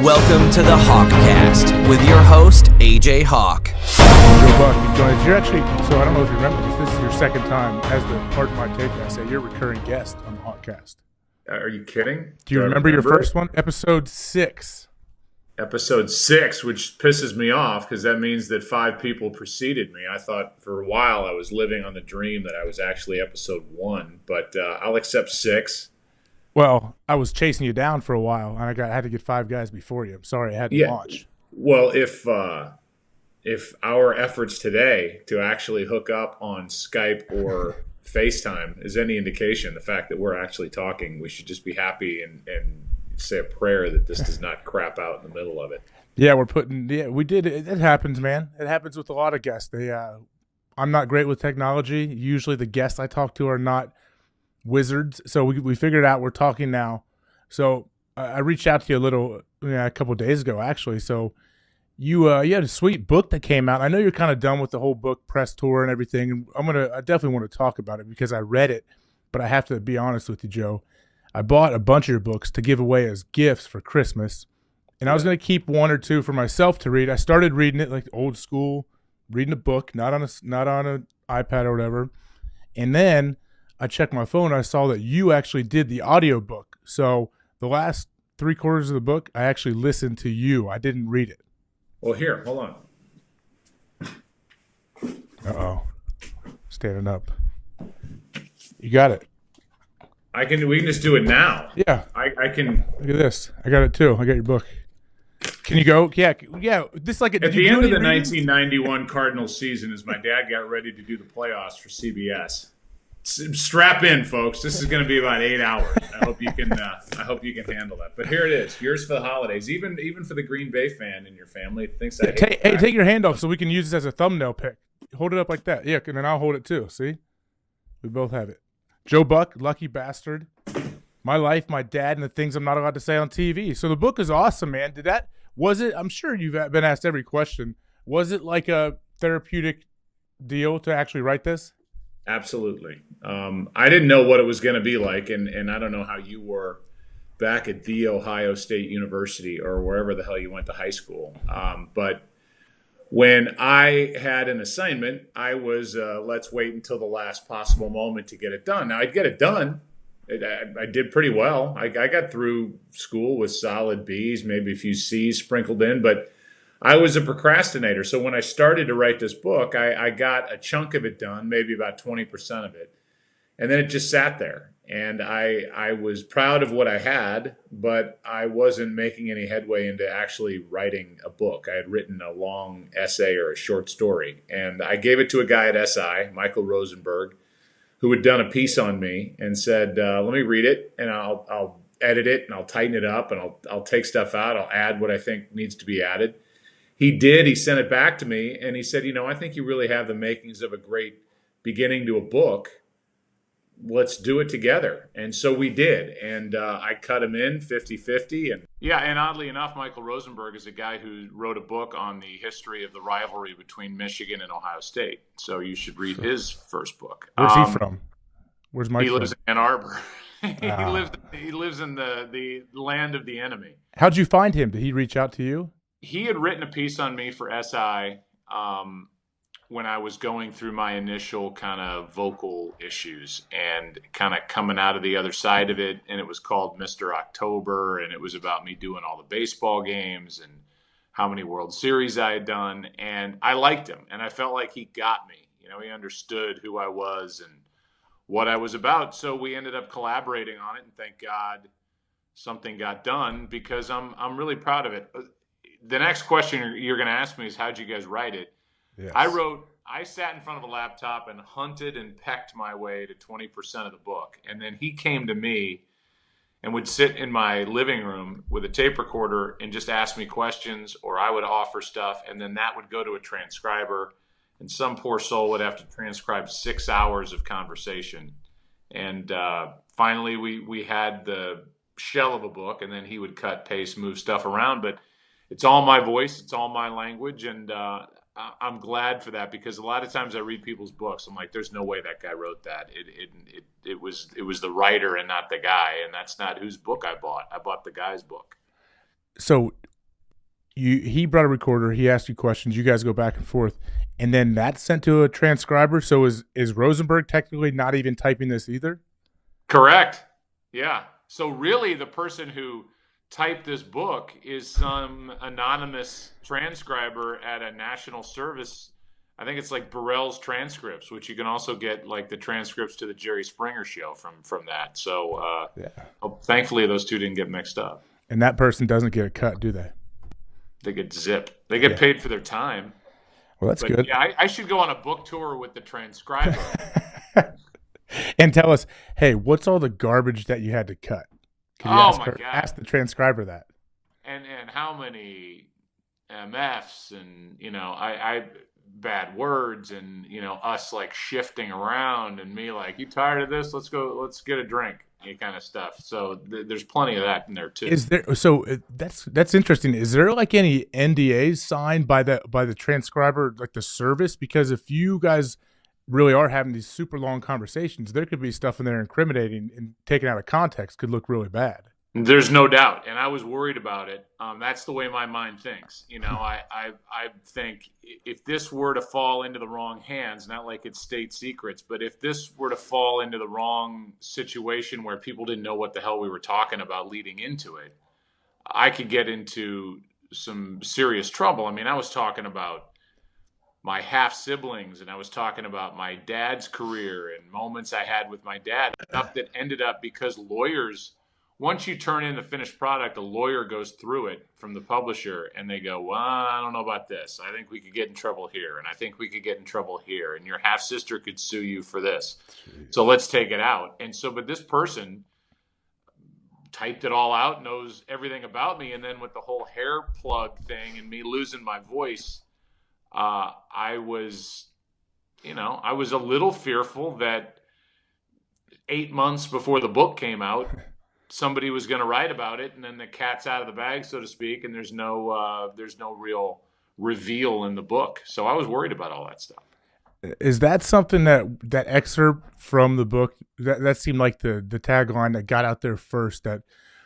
Welcome to the HawkCast with your host, AJ Hawk. Joe Buck, you join us. You're actually, so I don't know if you remember this is your second time as the Pardon My Take essay. You're a recurring guest on the HawkCast. Are you kidding? Do you remember your first one? Episode 6. Episode 6, which pisses me off because that means that 5 people preceded me. I thought for a while I was living on the dream that I was actually episode 1, but I'll accept 6. Well, I was chasing you down for a while, and I had to get 5 guys before you. I'm sorry I had to launch. Well, if our efforts today to actually hook up on Skype or FaceTime is any indication, the fact that we're actually talking, we should just be happy and say a prayer that this does not crap out in the middle of it. Yeah, we did. It happens, man. It happens with a lot of guests. I'm not great with technology. Usually the guests I talk to are not wizards. So we figured out we're talking now. So I reached out to you a couple of days ago, actually. So you had a sweet book that came out. I know you're kind of done with the whole book press tour and everything. And I definitely want to talk about it because I read it, but I have to be honest with you, Joe. I bought a bunch of your books to give away as gifts for Christmas, and I was going to keep 1 or 2 for myself to read. I started reading it like old school, reading a book, not on an iPad or whatever. And then I checked my phone. And I saw that you actually did the audiobook. So the last 3/4 of the book, I actually listened to you. I didn't read it. Well, here, hold on. Uh-oh. Standing up. You got it. We can just do it now. Yeah. I can. Look at this. I got it too. I got your book. Can you go? Yeah. This like at the end of the 1991 Cardinals season, as my dad got ready to do the playoffs for CBS. Strap in, folks. This is going to be about 8 hours. I hope you can. I hope you can handle that. But here it is. Yours for the holidays. Even for the Green Bay fan in your family thinks I hate. Hey, take your hand off so we can use this as a thumbnail pic. Hold it up like that. Yeah, and then I'll hold it too. See, we both have it. Joe Buck, Lucky Bastard, My Life, My Dad, and the Things I'm Not Allowed to Say on TV. So the book is awesome, man. Was it, I'm sure you've been asked every question, was it like a therapeutic deal to actually write this? Absolutely. I didn't know what it was going to be like, and I don't know how you were back at The Ohio State University or wherever the hell you went to high school. But when I had an assignment, I was, let's wait until the last possible moment to get it done. Now, I'd get it done. I did pretty well. I got through school with solid B's, maybe a few C's sprinkled in, but I was a procrastinator. So when I started to write this book, I got a chunk of it done, maybe about 20% of it. And then it just sat there. And I was proud of what I had, but I wasn't making any headway into actually writing a book. I had written a long essay or a short story. And I gave it to a guy at SI, Michael Rosenberg, who had done a piece on me and said, let me read it, and I'll edit it, and I'll tighten it up, and I'll take stuff out. I'll add what I think needs to be added. He did. He sent it back to me, and he said, I think you really have the makings of a great beginning to a book. Let's do it together. And so we did. And I cut him in 50-50. And oddly enough, Michael Rosenberg is a guy who wrote a book on the history of the rivalry between Michigan and Ohio State. So you should read his first book. Where's he from? Where's Mike He lives from? in Ann Arbor. He lives in the land of the enemy. How'd you find him? Did he reach out to you? He had written a piece on me for SI when I was going through my initial kind of vocal issues and kind of coming out of the other side of it. And it was called Mr. October. And it was about me doing all the baseball games and how many World Series I had done. And I liked him. And I felt like he got me. He understood who I was and what I was about. So we ended up collaborating on it. And thank God something got done because I'm really proud of it. The next question you're going to ask me is, how'd you guys write it? Yes. I sat in front of a laptop and hunted and pecked my way to 20% of the book. And then he came to me and would sit in my living room with a tape recorder and just ask me questions, or I would offer stuff. And then that would go to a transcriber, and some poor soul would have to transcribe 6 hours of conversation. And finally we had the shell of a book, and then he would cut, paste, move stuff around. But it's all my voice. It's all my language. And I'm glad for that, because a lot of times I read people's books. I'm like, there's no way that guy wrote that. It was the writer and not the guy. And that's not whose book I bought. I bought the guy's book. So he brought a recorder. He asked you questions. You guys go back and forth, and then that's sent to a transcriber. So is Rosenberg technically not even typing this either? Correct. Yeah. So really, the person who typed this book is some anonymous transcriber at a national service. I think it's like Burrell's transcripts, which you can also get like the transcripts to the Jerry Springer show from that. So thankfully, those two didn't get mixed up. And that person doesn't get a cut, do they? They get zipped. They get paid for their time. Well, that's good. Yeah, I should go on a book tour with the transcriber. And tell us, hey, what's all the garbage that you had to cut? Can you ask the transcriber that? And how many MFs and I bad words and us like shifting around and me like, you tired of this? Let's get a drink. Kind of stuff. So there's plenty of that in there too. Is there? So that's interesting. Is there like any NDAs signed by the transcriber, like the service? Because if you guys really are having these super long conversations, there could be stuff in there incriminating and taken out of context could look really bad. There's no doubt, and I was worried about it. That's the way my mind thinks. I think if this were to fall into the wrong hands, not like it's state secrets, but if this were to fall into the wrong situation where people didn't know what the hell we were talking about leading into it, I could get into some serious trouble. I mean, I was talking about my half siblings, and I was talking about my dad's career and moments I had with my dad, stuff that ended up because lawyers. Once you turn in the finished product, a lawyer goes through it from the publisher, and they go, well, I don't know about this. I think we could get in trouble here, and I think we could get in trouble here, and your half-sister could sue you for this. Jeez. So let's take it out. And so, but this person typed it all out, knows everything about me, and then with the whole hair plug thing and me losing my voice, I was a little fearful that 8 months before the book came out, somebody was going to write about it, and then the cat's out of the bag, so to speak, and there's no real reveal in the book. So I was worried about all that stuff. Is that something that excerpt from the book that seemed like the tagline that got out there first, that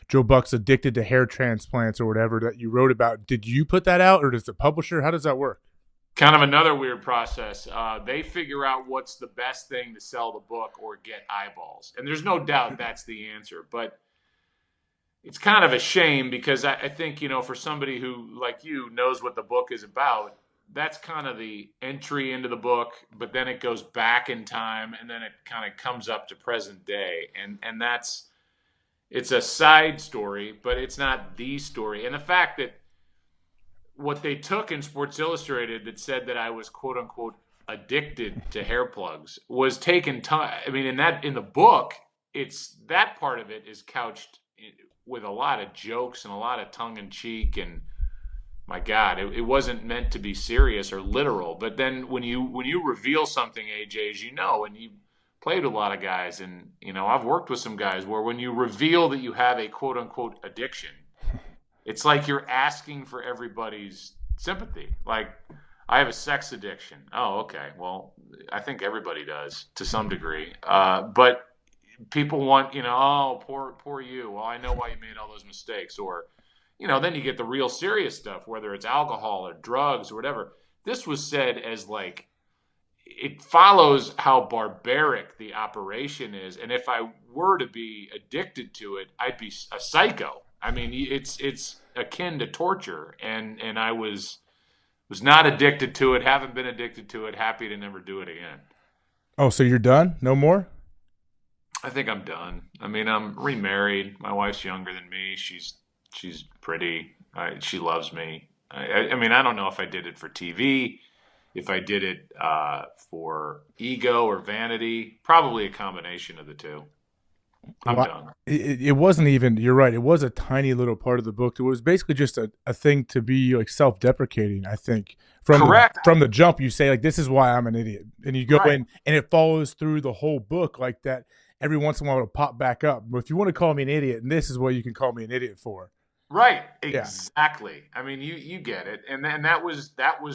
Joe Buck's addicted to hair transplants or whatever that you wrote about? Did you put that out, or does the publisher? How does that work? Kind of another weird process. They figure out what's the best thing to sell the book or get eyeballs, and there's no doubt that's the answer, but it's kind of a shame because I think, for somebody who, like you, knows what the book is about, that's kind of the entry into the book, but then it goes back in time, and then it kind of comes up to present day. And it's a side story, but it's not the story. And the fact that what they took in Sports Illustrated that said that I was, quote unquote, addicted to hair plugs was taken time. I mean, in the book, it's that part of it is couched with a lot of jokes and a lot of tongue in cheek, and my God, it wasn't meant to be serious or literal. But then when you reveal something, AJ, as you know, and you played with a lot of guys, and I've worked with some guys where when you reveal that you have a quote unquote addiction, it's like you're asking for everybody's sympathy. Like, I have a sex addiction. Oh, okay. Well, I think everybody does to some degree. But people want, oh, poor you. Well, I know why you made all those mistakes. Or, then you get the real serious stuff, whether it's alcohol or drugs or whatever. This was said as like, it follows how barbaric the operation is. And if I were to be addicted to it, I'd be a psycho. I mean, it's akin to torture. And I was not addicted to it, haven't been addicted to it, happy to never do it again. Oh, so you're done? No more? I think I'm done. I mean, I'm remarried. My wife's younger than me. She's pretty. She loves me. I mean, I don't know if I did it for TV, if I did it for ego or vanity. Probably a combination of the two. I'm done. It wasn't even, you're right, it was a tiny little part of the book. It was basically just a thing to be like self-deprecating, I think. Correct. From the jump, you say, like, this is why I'm an idiot. And you go in, and it follows through the whole book like that. Every once in a while it'll pop back up. But if you want to call me an idiot, and this is what you can call me an idiot for. Right. Exactly. Yeah. I mean, you get it. And then that was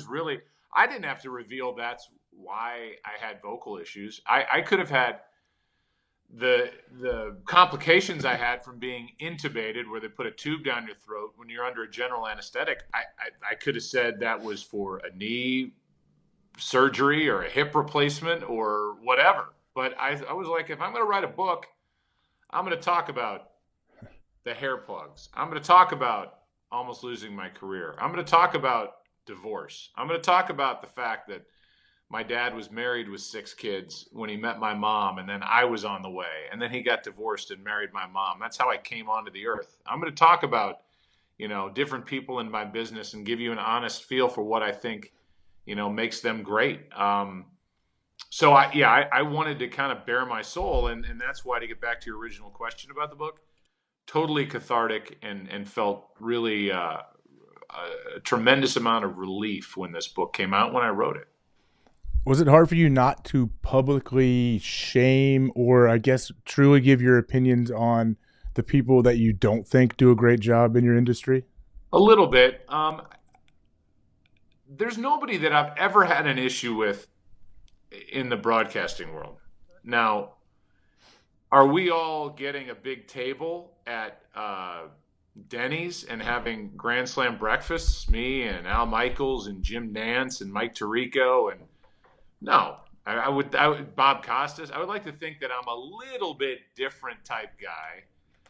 really, I didn't have to reveal that's why I had vocal issues. I could have had, the complications I had from being intubated, where they put a tube down your throat when you're under a general anesthetic, I could have said that was for a knee surgery or a hip replacement or whatever. But I was like, if I'm going to write a book, I'm going to talk about the hair plugs. I'm going to talk about almost losing my career. I'm going to talk about divorce. I'm going to talk about the fact that my dad was married with 6 kids when he met my mom, and then I was on the way, and then he got divorced and married my mom. That's how I came onto the earth. I'm going to talk about, different people in my business and give you an honest feel for what I think, makes them great. So I wanted to kind of bare my soul, and that's why, to get back to your original question about the book, totally cathartic and felt really a tremendous amount of relief when this book came out, when I wrote it. Was it hard for you not to publicly shame or, I guess, truly give your opinions on the people that you don't think do a great job in your industry? A little bit. There's nobody that I've ever had an issue with in the broadcasting world. Now, are we all getting a big table at Denny's and having Grand Slam breakfasts? Me and Al Michaels and Jim Nantz and Mike Tirico and no. I would Bob Costas. I would like to think that I'm a little bit different type guy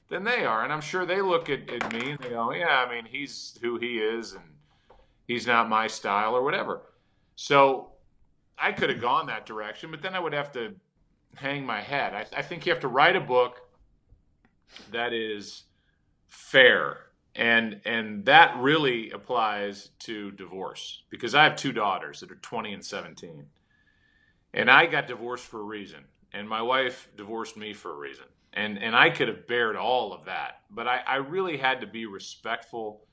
than they are, and I'm sure they look at me and they go, "Yeah, I mean, he's who he is, and he's not my style or whatever." So I could have gone that direction, but then I would have to hang my head. I think you have to write a book that is fair, and that really applies to divorce, because I have 2 daughters that are 20 and 17, and I got divorced for a reason, and my wife divorced me for a reason, and I could have bared all of that, but I really had to be respectful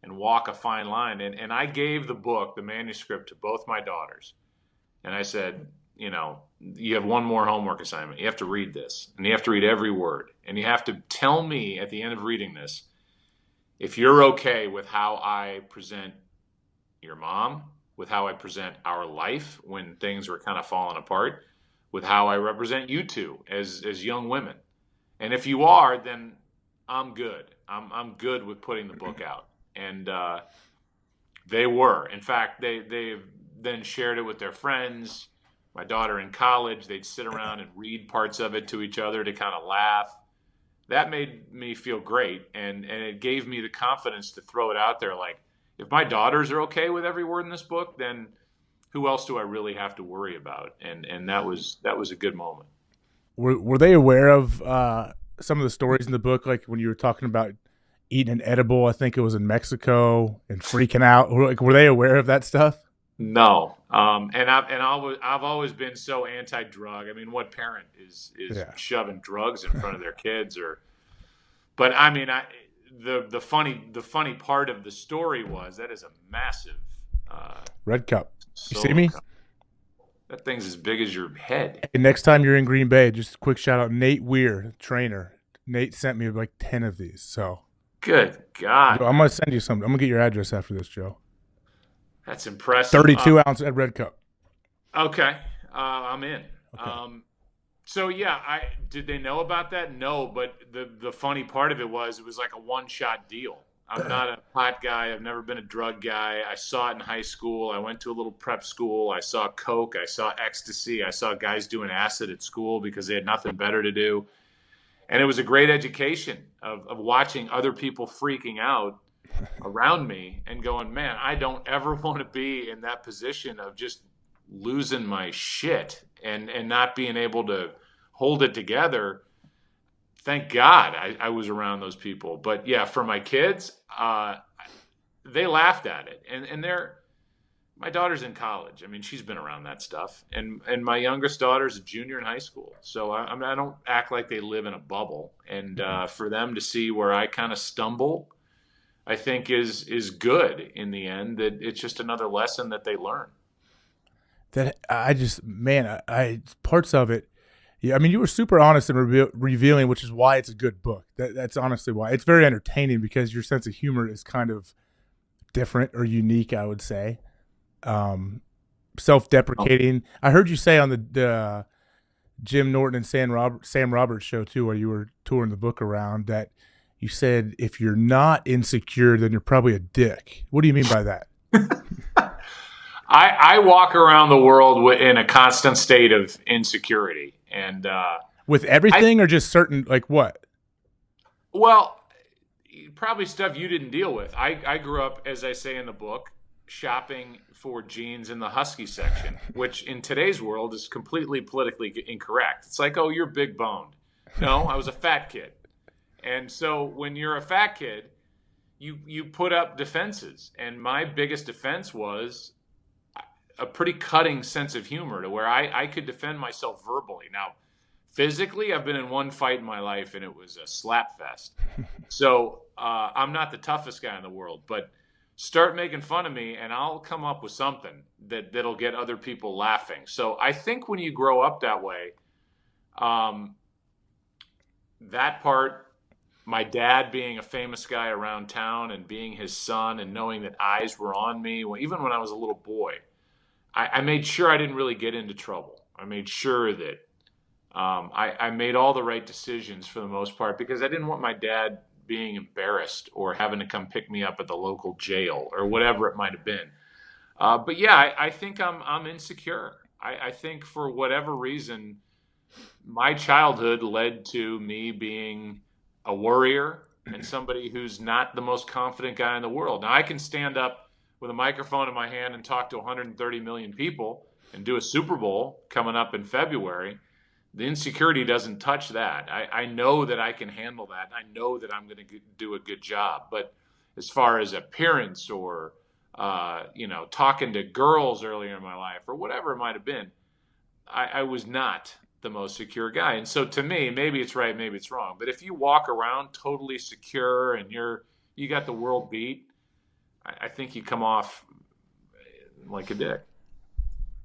and walk a fine line, and I gave the book, the manuscript, to both my daughters, and I said, you have one more homework assignment. You have to read this, and you have to read every word, and you have to tell me at the end of reading this if you're okay with how I present your mom, with how I present our life when things were kind of falling apart, with how I represent you two as young women. And if you are, then I'm good. I'm good with putting the book out. And they were. In fact, they've then shared it with their friends. My daughter in college, they'd sit around and read parts of it to each other to kind of laugh. That made me feel great, and it gave me the confidence to throw it out there. Like, if my daughters are okay with every word in this book, then who else do I really have to worry about? And that was a good moment. Were they aware of some of the stories in the book, like when you were talking about eating an edible? I think it was in Mexico, and freaking out. Like, were they aware of that stuff? No, and I've always been so anti-drug. I mean, what parent is shoving drugs in front of their kids? But I mean, the funny part of the story was that is a massive red cup. You see me? Cup. That thing's as big as your head. Hey, next time you're in Green Bay, just a quick shout out, Nate Weir, trainer. Nate sent me like 10 of these. So good God, I'm gonna send you some. I'm gonna get your address after this, Joe. That's impressive. 32 ounce at red cup. Okay, I'm in. Okay. So yeah, did they know about that? No, but the funny part of it was like a one-shot deal. I'm not a pot guy. I've never been a drug guy. I saw it in high school. I went to a little prep school. I saw coke. I saw ecstasy. I saw guys doing acid at school because they had nothing better to do. And it was a great education of watching other people freaking out around me and going, man, I don't ever want to be in that position of just losing my shit and not being able to hold it together. Thank God I was around those people. But yeah, for my kids, they laughed at it. And my daughter's in college. I mean, she's been around that stuff. And my youngest daughter's a junior in high school. So I don't act like they live in a bubble. And for them to see where I kind of stumble, I think is good in the end. That it's just another lesson that they learn. That I parts of it. Yeah, I mean, you were super honest and revealing, which is why it's a good book. That's honestly why. It's very entertaining because your sense of humor is kind of different or unique, I would say. Self-deprecating. I heard you say on the Jim Norton and Sam Roberts show too, where you were touring the book around, that you said if you're not insecure, then you're probably a dick. What do you mean by that? I walk around the world in a constant state of insecurity, and with everything, or just certain, like what? Well, probably stuff you didn't deal with. I grew up, as I say in the book, shopping for jeans in the Husky section, which in today's world is completely politically incorrect. It's like, oh, you're big boned. No, I was a fat kid. And so when you're a fat kid, you put up defenses. And my biggest defense was a pretty cutting sense of humor to where I could defend myself verbally. Now, physically, I've been in one fight in my life, and it was a slap fest. So I'm not the toughest guy in the world, but start making fun of me, and I'll come up with something that'll get other people laughing. So I think when you grow up that way, that part, my dad being a famous guy around town and being his son and knowing that eyes were on me, even when I was a little boy, I made sure I didn't really get into trouble. I made sure that I made all the right decisions for the most part, because I didn't want my dad being embarrassed or having to come pick me up at the local jail or whatever it might have been. But yeah, I think I'm insecure. I think for whatever reason, my childhood led to me being a worrier and somebody who's not the most confident guy in the world. Now, I can stand up with a microphone in my hand and talk to 130 million people and do a Super Bowl coming up in February. The insecurity doesn't touch that. I know that I can handle that. I know that I'm going to do a good job. But as far as appearance or, talking to girls earlier in my life or whatever it might have been, I was not the most secure guy. And so to me, maybe it's right, maybe it's wrong. But if you walk around totally secure and you got the world beat, I think you come off like a dick.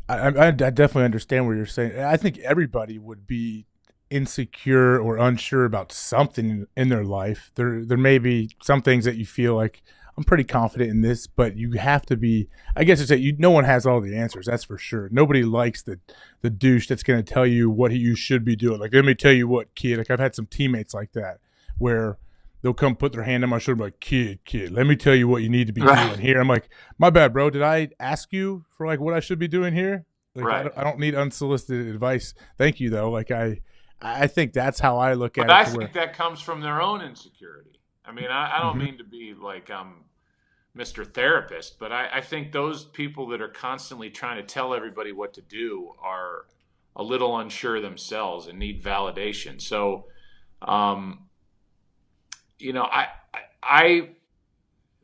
I definitely understand what you're saying. I think everybody would be insecure or unsure about something in their life. There may be some things that you feel like, I'm pretty confident in this, but you have to be. I guess it's that no one has all the answers. That's for sure. Nobody likes the douche that's going to tell you what you should be doing. Like, let me tell you what, kid. Like, I've had some teammates like that where they'll come put their hand on my shoulder, like, kid, let me tell you what you need to be doing here. I'm like, my bad, bro. Did I ask you for like what I should be doing here? Like, right. I don't need unsolicited advice. Thank you, though. Like, I think that's how I look at it. But I think that comes from their own insecurity. I mean, I don't mean to be like Mr. Therapist, but I think those people that are constantly trying to tell everybody what to do are a little unsure themselves and need validation. So, I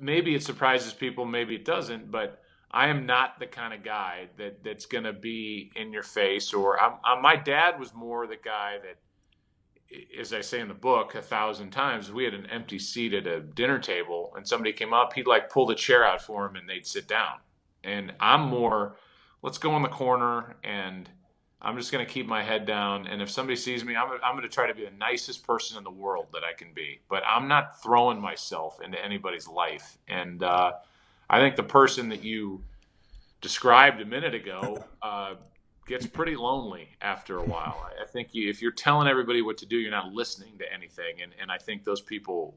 maybe it surprises people, maybe it doesn't, but I am not the kind of guy that's going to be in your face. Or my dad was more the guy that, as I say in the book 1,000 times, we had an empty seat at a dinner table and somebody came up, he'd like pull the chair out for him and they'd sit down. And I'm more, let's go in the corner and I'm just going to keep my head down. And if somebody sees me, I'm going to try to be the nicest person in the world that I can be. But I'm not throwing myself into anybody's life. And I think the person that you described a minute ago gets pretty lonely after a while. I think if you're telling everybody what to do, you're not listening to anything. And I think those people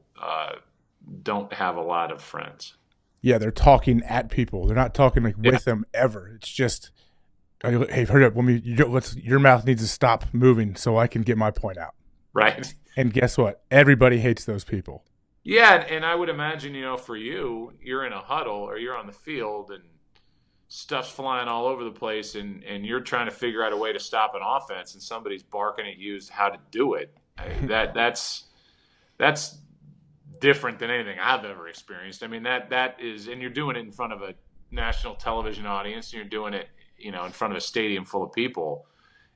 don't have a lot of friends. Yeah, they're talking at people. They're not talking like with them ever. It's just, hey, hurry up. Your mouth needs to stop moving so I can get my point out. Right. And guess what? Everybody hates those people. Yeah, and I would imagine, for you, you're in a huddle or you're on the field and stuff's flying all over the place and you're trying to figure out a way to stop an offense and somebody's barking at you as how to do it. That's different than anything I've ever experienced. I mean, that is, and you're doing it in front of a national television audience, and you're doing it, in front of a stadium full of people.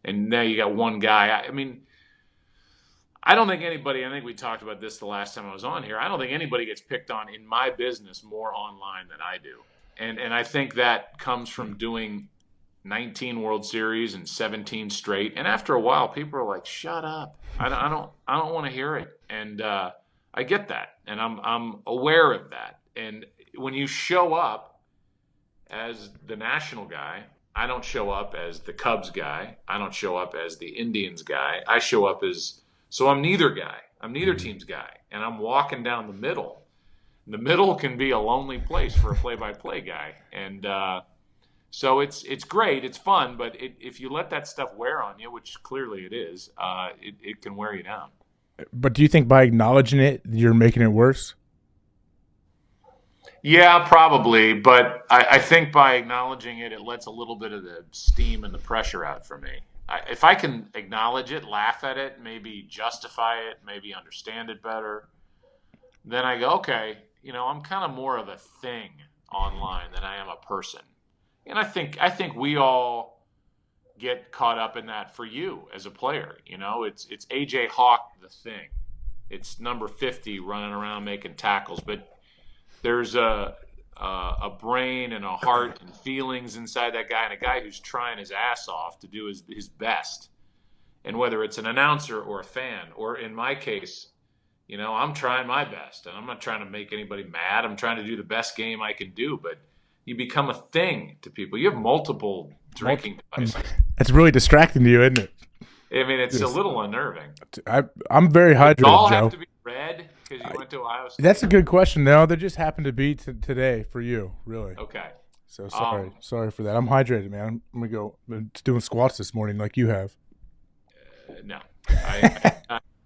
And now you got one guy. I mean, I don't think anybody, I think we talked about this the last time I was on here, I don't think anybody gets picked on in my business more online than I do. And I think that comes from doing 19 World Series and 17 straight. And after a while, people are like, shut up. I don't want to hear it. And I get that. And I'm aware of that. And when you show up as the national guy, I don't show up as the Cubs guy. I don't show up as the Indians guy. I show up so I'm neither guy. I'm neither team's guy. And I'm walking down the middle. The middle can be a lonely place for a play-by-play guy. And so it's great. It's fun. But if you let that stuff wear on you, which clearly it is, it can wear you down. But do you think by acknowledging it, you're making it worse? Yeah, probably. But I think by acknowledging it, it lets a little bit of the steam and the pressure out for me. If I can acknowledge it, laugh at it, maybe justify it, maybe understand it better, then I go, okay, I'm kind of more of a thing online than I am a person. And I think we all get caught up in that for you as a player. It's AJ Hawk the thing. It's number 50 running around making tackles, but there's a brain and a heart and feelings inside that guy, and a guy who's trying his ass off to do his best. And whether it's an announcer or a fan, or in my case, I'm trying my best, and I'm not trying to make anybody mad. I'm trying to do the best game I can do, but you become a thing to people. You have multiple drinking devices. It's really distracting to you, isn't it? I mean, it's a little unnerving. I'm very hydrated, Does it all Joe. have to be red because you went to Ohio State? That's a good question. No, they just happened to be today for you, really. Okay. So sorry for that. I'm hydrated, man. I'm gonna go doing squats this morning like you have. No,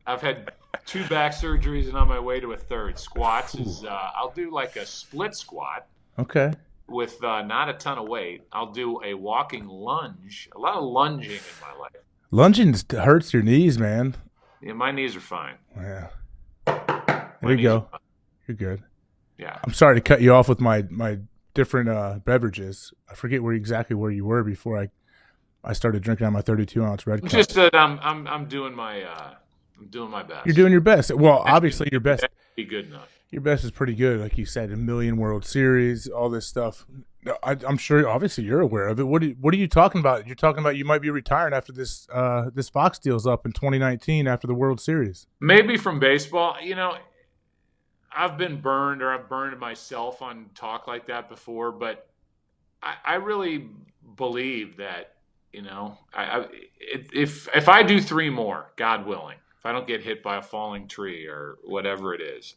I've had 2 back surgeries and on my way to a third. Squats is I'll do like a split squat. Okay. With not a ton of weight. I'll do a walking lunge. A lot of lunging in my life. Lunging hurts your knees, man. Yeah, my knees are fine. Yeah. There you go. You're good. Yeah. I'm sorry to cut you off with my different beverages. I forget exactly where you were before I started drinking on my 32-ounce red cup. Just that I'm doing my best. You're doing your best. Well, obviously your best. Be good enough. Your best is pretty good, like you said, a million World Series, all this stuff. I'm sure, obviously, you're aware of it. What are you talking about? You're talking about you might be retiring after this Fox deal's up in 2019 after the World Series. Maybe from baseball. I've been burned, or I've burned myself on talk like that before, but I really believe that, if I do 3 more, God willing, if I don't get hit by a falling tree or whatever it is,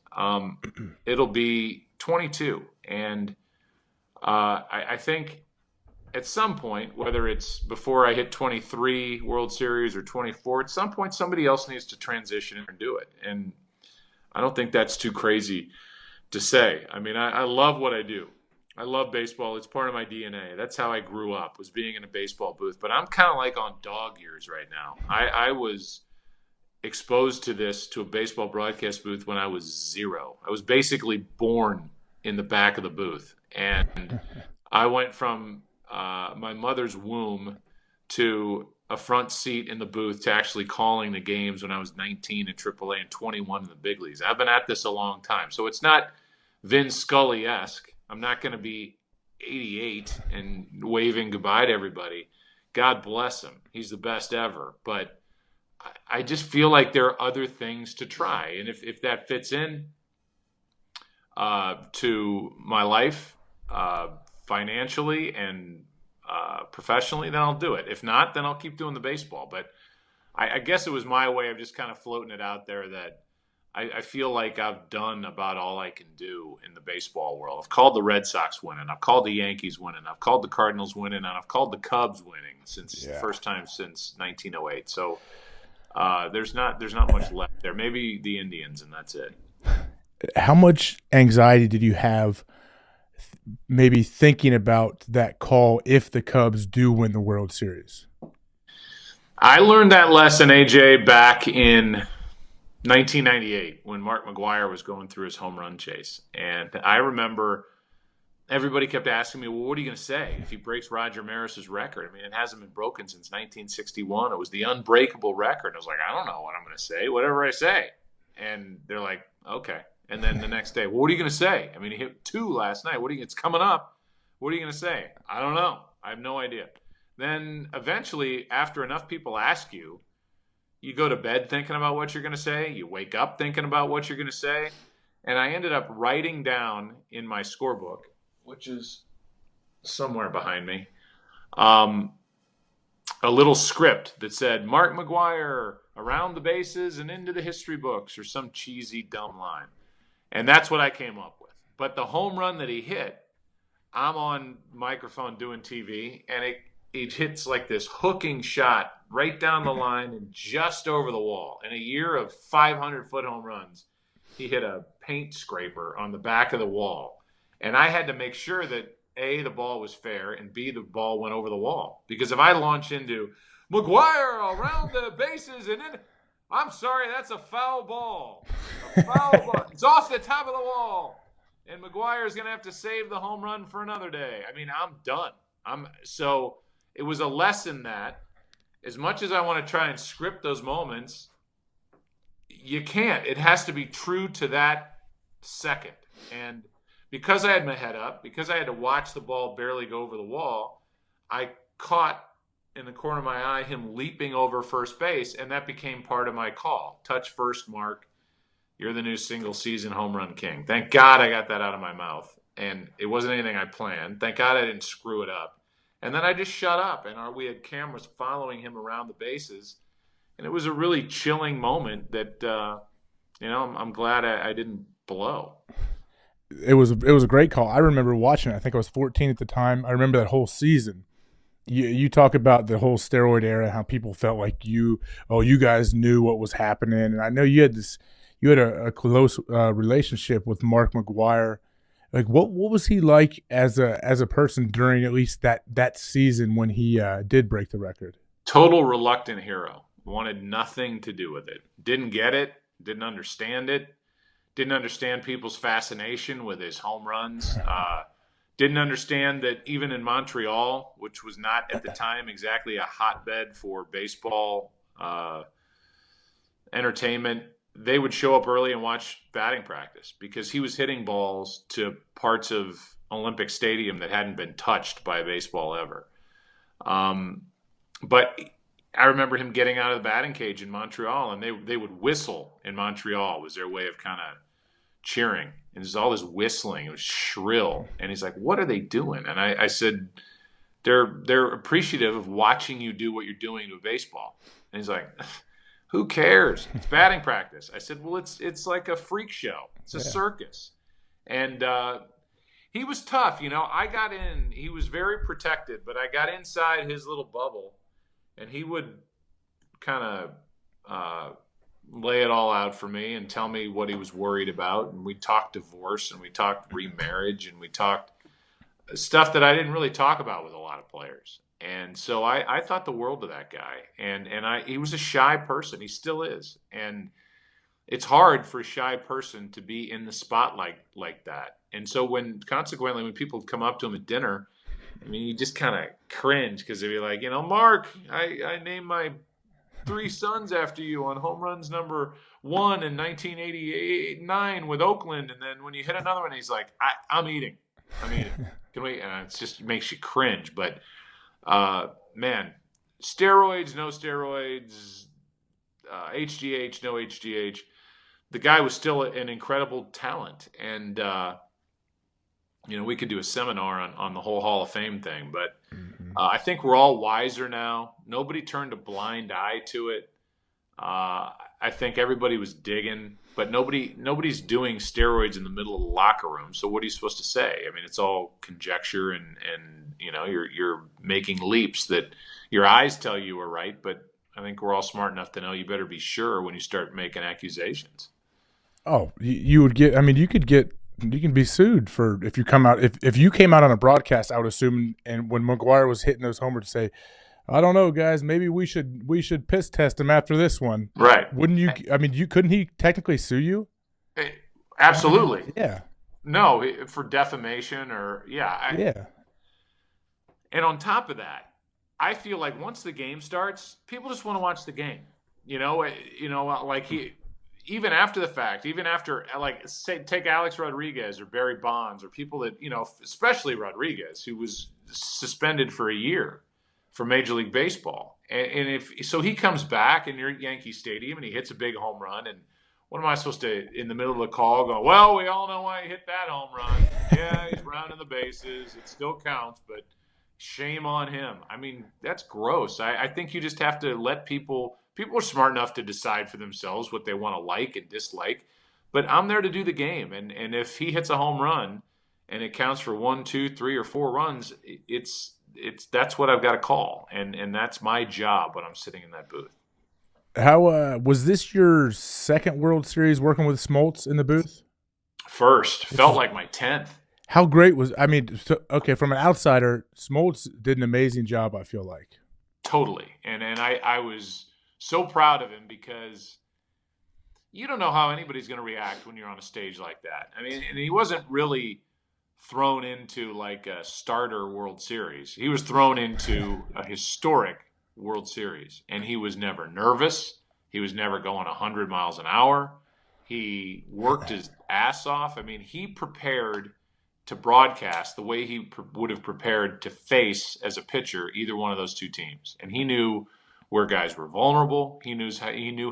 it'll be 22. And I think at some point, whether it's before I hit 23 World Series or 24, at some point somebody else needs to transition and do it. And I don't think that's too crazy to say. I mean, I love what I do. I love baseball. It's part of my DNA. That's how I grew up, was being in a baseball booth. But I'm kind of like on dog years right now. I was exposed to a baseball broadcast booth when I was 0. I was basically born in the back of the booth. And I went from my mother's womb to a front seat in the booth to actually calling the games when I was 19 in AAA and 21 in the big leagues. I've been at this a long time. So it's not Vin Scully-esque. I'm not going to be 88 and waving goodbye to everybody. God bless him. He's the best ever. But I just feel like there are other things to try. And if that fits in to my life financially and professionally, then I'll do it. If not, then I'll keep doing the baseball. But I guess it was my way of just kind of floating it out there that I feel like I've done about all I can do in the baseball world. I've called the Red Sox winning. I've called the Yankees winning. I've called the Cardinals winning. And I've called the Cubs winning since the first time since 1908. So there's not much left there. Maybe the Indians, and that's it. How much anxiety did you have maybe thinking about that call if the Cubs do win the World Series? I learned that lesson, AJ, back in 1998 when Mark McGwire was going through his home run chase. And I remember everybody kept asking me, well, what are you going to say if he breaks Roger Maris's record? I mean, it hasn't been broken since 1961. It was the unbreakable record. I was like, I don't know what I'm going to say, whatever I say. And they're like, okay. And then the next day, well, what are you going to say? I mean, he hit 2 last night. It's coming up. What are you going to say? I don't know. I have no idea. Then eventually, after enough people ask you, you go to bed thinking about what you're going to say. You wake up thinking about what you're going to say. And I ended up writing down in my scorebook, which is somewhere behind me, a little script that said Mark McGwire around the bases and into the history books, or some cheesy dumb line. And that's what I came up with. But the home run that he hit, I'm on microphone doing TV, and it hits like this hooking shot right down the line and just over the wall. In a year of 500-foot home runs, he hit a paint scraper on the back of the wall. And I had to make sure that A, the ball was fair, and B, the ball went over the wall. Because if I launch into McGwire around the bases and in, I'm sorry, that's a foul ball. A foul ball. It's off the top of the wall. And McGwire is going to have to save the home run for another day. I mean, I'm done. So it was a lesson that as much as I want to try and script those moments, you can't. It has to be true to that second. And because I had my head up, because I had to watch the ball barely go over the wall, I caught in the corner of my eye him leaping over first base, and that became part of my call. Touch first, Mark. You're the new single-season home run king. Thank God I got that out of my mouth, and it wasn't anything I planned. Thank God I didn't screw it up. And then I just shut up, and we had cameras following him around the bases, and it was a really chilling moment that, I'm glad I didn't blow. It was a great call. I remember watching it. I think I was 14 at the time. I remember that whole season. You talk about the whole steroid era, how people felt like you guys knew what was happening, and I know you had a close relationship with Mark McGwire. Like, what was he like as a person during at least that season when he did break the record? Total reluctant hero. Wanted nothing to do with it. Didn't get it. Didn't understand it. Didn't understand people's fascination with his home runs. Didn't understand that even in Montreal, which was not at the time exactly a hotbed for baseball entertainment, they would show up early and watch batting practice because he was hitting balls to parts of Olympic Stadium that hadn't been touched by baseball ever. But I remember him getting out of the batting cage in Montreal, and they would whistle in Montreal was their way of kind of cheering. And there's all this whistling. It was shrill. And he's like, what are they doing? And I said, they're appreciative of watching you do what you're doing to baseball. And he's like, who cares? It's batting practice. I said, well, it's like a freak show. It's a circus. And he was tough. I got in. He was very protected, but I got inside his little bubble, and he would kind of lay it all out for me and tell me what he was worried about. And we talked divorce, and we talked remarriage, and we talked stuff that I didn't really talk about with a lot of players. And so I thought the world of that guy. And he was a shy person. He still is. And it's hard for a shy person to be in the spotlight like that. And so consequently, when people come up to him at dinner, I mean, you just kind of cringe because they'd be like, Mark, I named my 3 sons after you on home runs number 1 in 1989 with Oakland. And then when you hit another one, he's like, I'm eating. Can we? And it just makes you cringe. But, man, steroids, no steroids, HGH, no HGH. The guy was still an incredible talent. And, we could do a seminar on the whole Hall of Fame thing, but I think we're all wiser now. Nobody turned a blind eye to it. I think everybody was digging, but nobody's doing steroids in the middle of the locker room. So what are you supposed to say? I mean, it's all conjecture and you're making leaps that your eyes tell you are right, but I think we're all smart enough to know you better be sure when you start making accusations. Oh, you would get. I mean, you can be sued for if you come out if you came out on a broadcast. I would assume, and when McGwire was hitting those homers, to say, I don't know, guys, maybe we should piss test him after this one. Right? Wouldn't you? I mean, couldn't he technically sue you? Absolutely. Yeah. No, for defamation or yeah. And on top of that, I feel like once the game starts, people just want to watch the game. Like even after the fact, even after, like, say, take Alex Rodriguez or Barry Bonds or people that, especially Rodriguez, who was suspended for a year for Major League Baseball. And if he comes back and you're at Yankee Stadium and he hits a big home run, and what am I supposed to, in the middle of the call, go, well, we all know why he hit that home run. Yeah, he's rounding the bases. It still counts, but Shame on him. I mean, that's gross. I think you just have to let people are smart enough to decide for themselves what they want to like and dislike. But I'm there to do the game. And if he hits a home run and it counts for 1, 2, 3, or 4 runs, that's what I've got to call. And that's my job when I'm sitting in that booth. How was this your second World Series working with Smoltz in the booth? First. Felt like my 10th. How great was – I mean, okay, from an outsider, Smoltz did an amazing job, I feel like. Totally. And I was so proud of him because you don't know how anybody's going to react when you're on a stage like that. I mean, and he wasn't really thrown into like a starter World Series. He was thrown into a historic World Series, and he was never nervous. He was never going 100 miles an hour. He worked his ass off. I mean, he prepared to broadcast the way he would have prepared to face as a pitcher either one of those two teams. And he knew where guys were vulnerable. He knew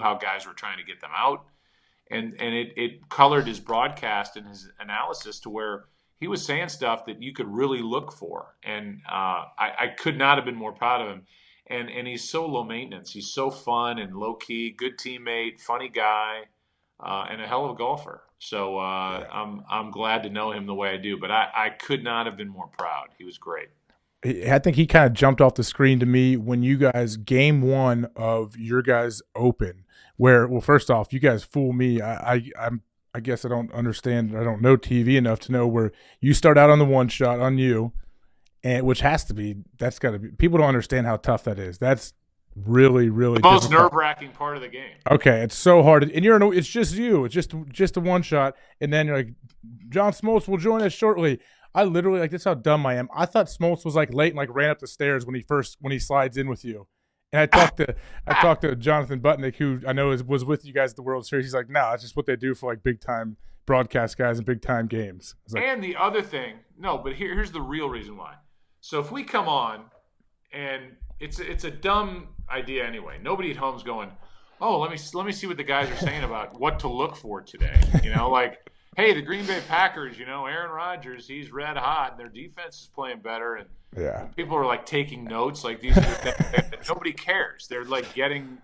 how guys were trying to get them out. And it colored his broadcast and his analysis to where he was saying stuff that you could really look for. And I could not have been more proud of him. And he's so low maintenance. He's so fun and low key, good teammate, funny guy, and a hell of a golfer. So I'm glad to know him the way I do. But I could not have been more proud. He was great. I think he kind of jumped off the screen to me when you guys, game one of your guys' Open, where, well, first off, you guys fool me. I guess I don't understand. I don't know TV enough to know where you start out on the one shot on you, and which has to be, that's got to be, people don't understand how tough that is. That's really, really the most nerve-wracking part of the game. Okay, it's so hard, and it's just you. It's just a one shot, and then you're like, John Smoltz will join us shortly. I literally, like, that's how dumb I am. I thought Smoltz was like late and like ran up the stairs when he slides in with you. And I talked to Jonathan Butnick, who I know was with you guys at the World Series. He's like, no, it's just what they do for like big time broadcast guys and big time games. Like, and the other thing, no, but here's the real reason why. So if we come on, and it's a dumb idea anyway. Nobody at home's going, oh, let me see what the guys are saying about what to look for today. You know, like, hey, the Green Bay Packers, you know, Aaron Rodgers, he's red hot, and their defense is playing better, and yeah, people are like taking notes, like these are the things that nobody cares. They're like getting,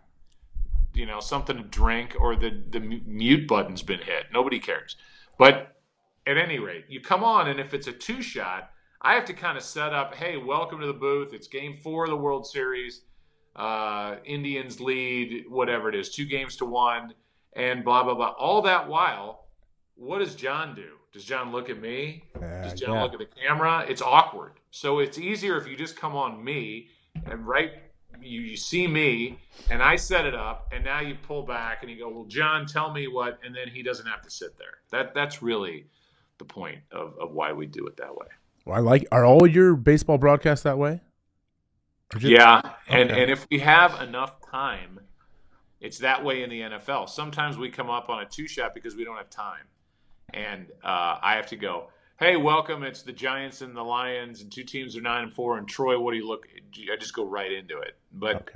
you know, something to drink, or the mute button's been hit. Nobody cares. But at any rate, you come on, and if it's a two shot, I have to kind of set up, hey, welcome to the booth. It's game 4 of the World Series. Indians lead, whatever it is, 2-1, and blah, blah, blah. All that while, what does John do? Does John look at me? Does John look at the camera? It's awkward. So it's easier if you just come on me, and you see me, and I set it up, and now you pull back, and you go, well, John, tell me what, and then he doesn't have to sit there. That's really the point of why we do it that way. Well, are all your baseball broadcasts that way? Yeah, and if we have enough time, it's that way in the NFL. Sometimes we come up on a two-shot because we don't have time. And I have to go, hey, welcome. It's the Giants and the Lions, and 2 teams are 9-4. And Troy, what do you look? I just go right into it. But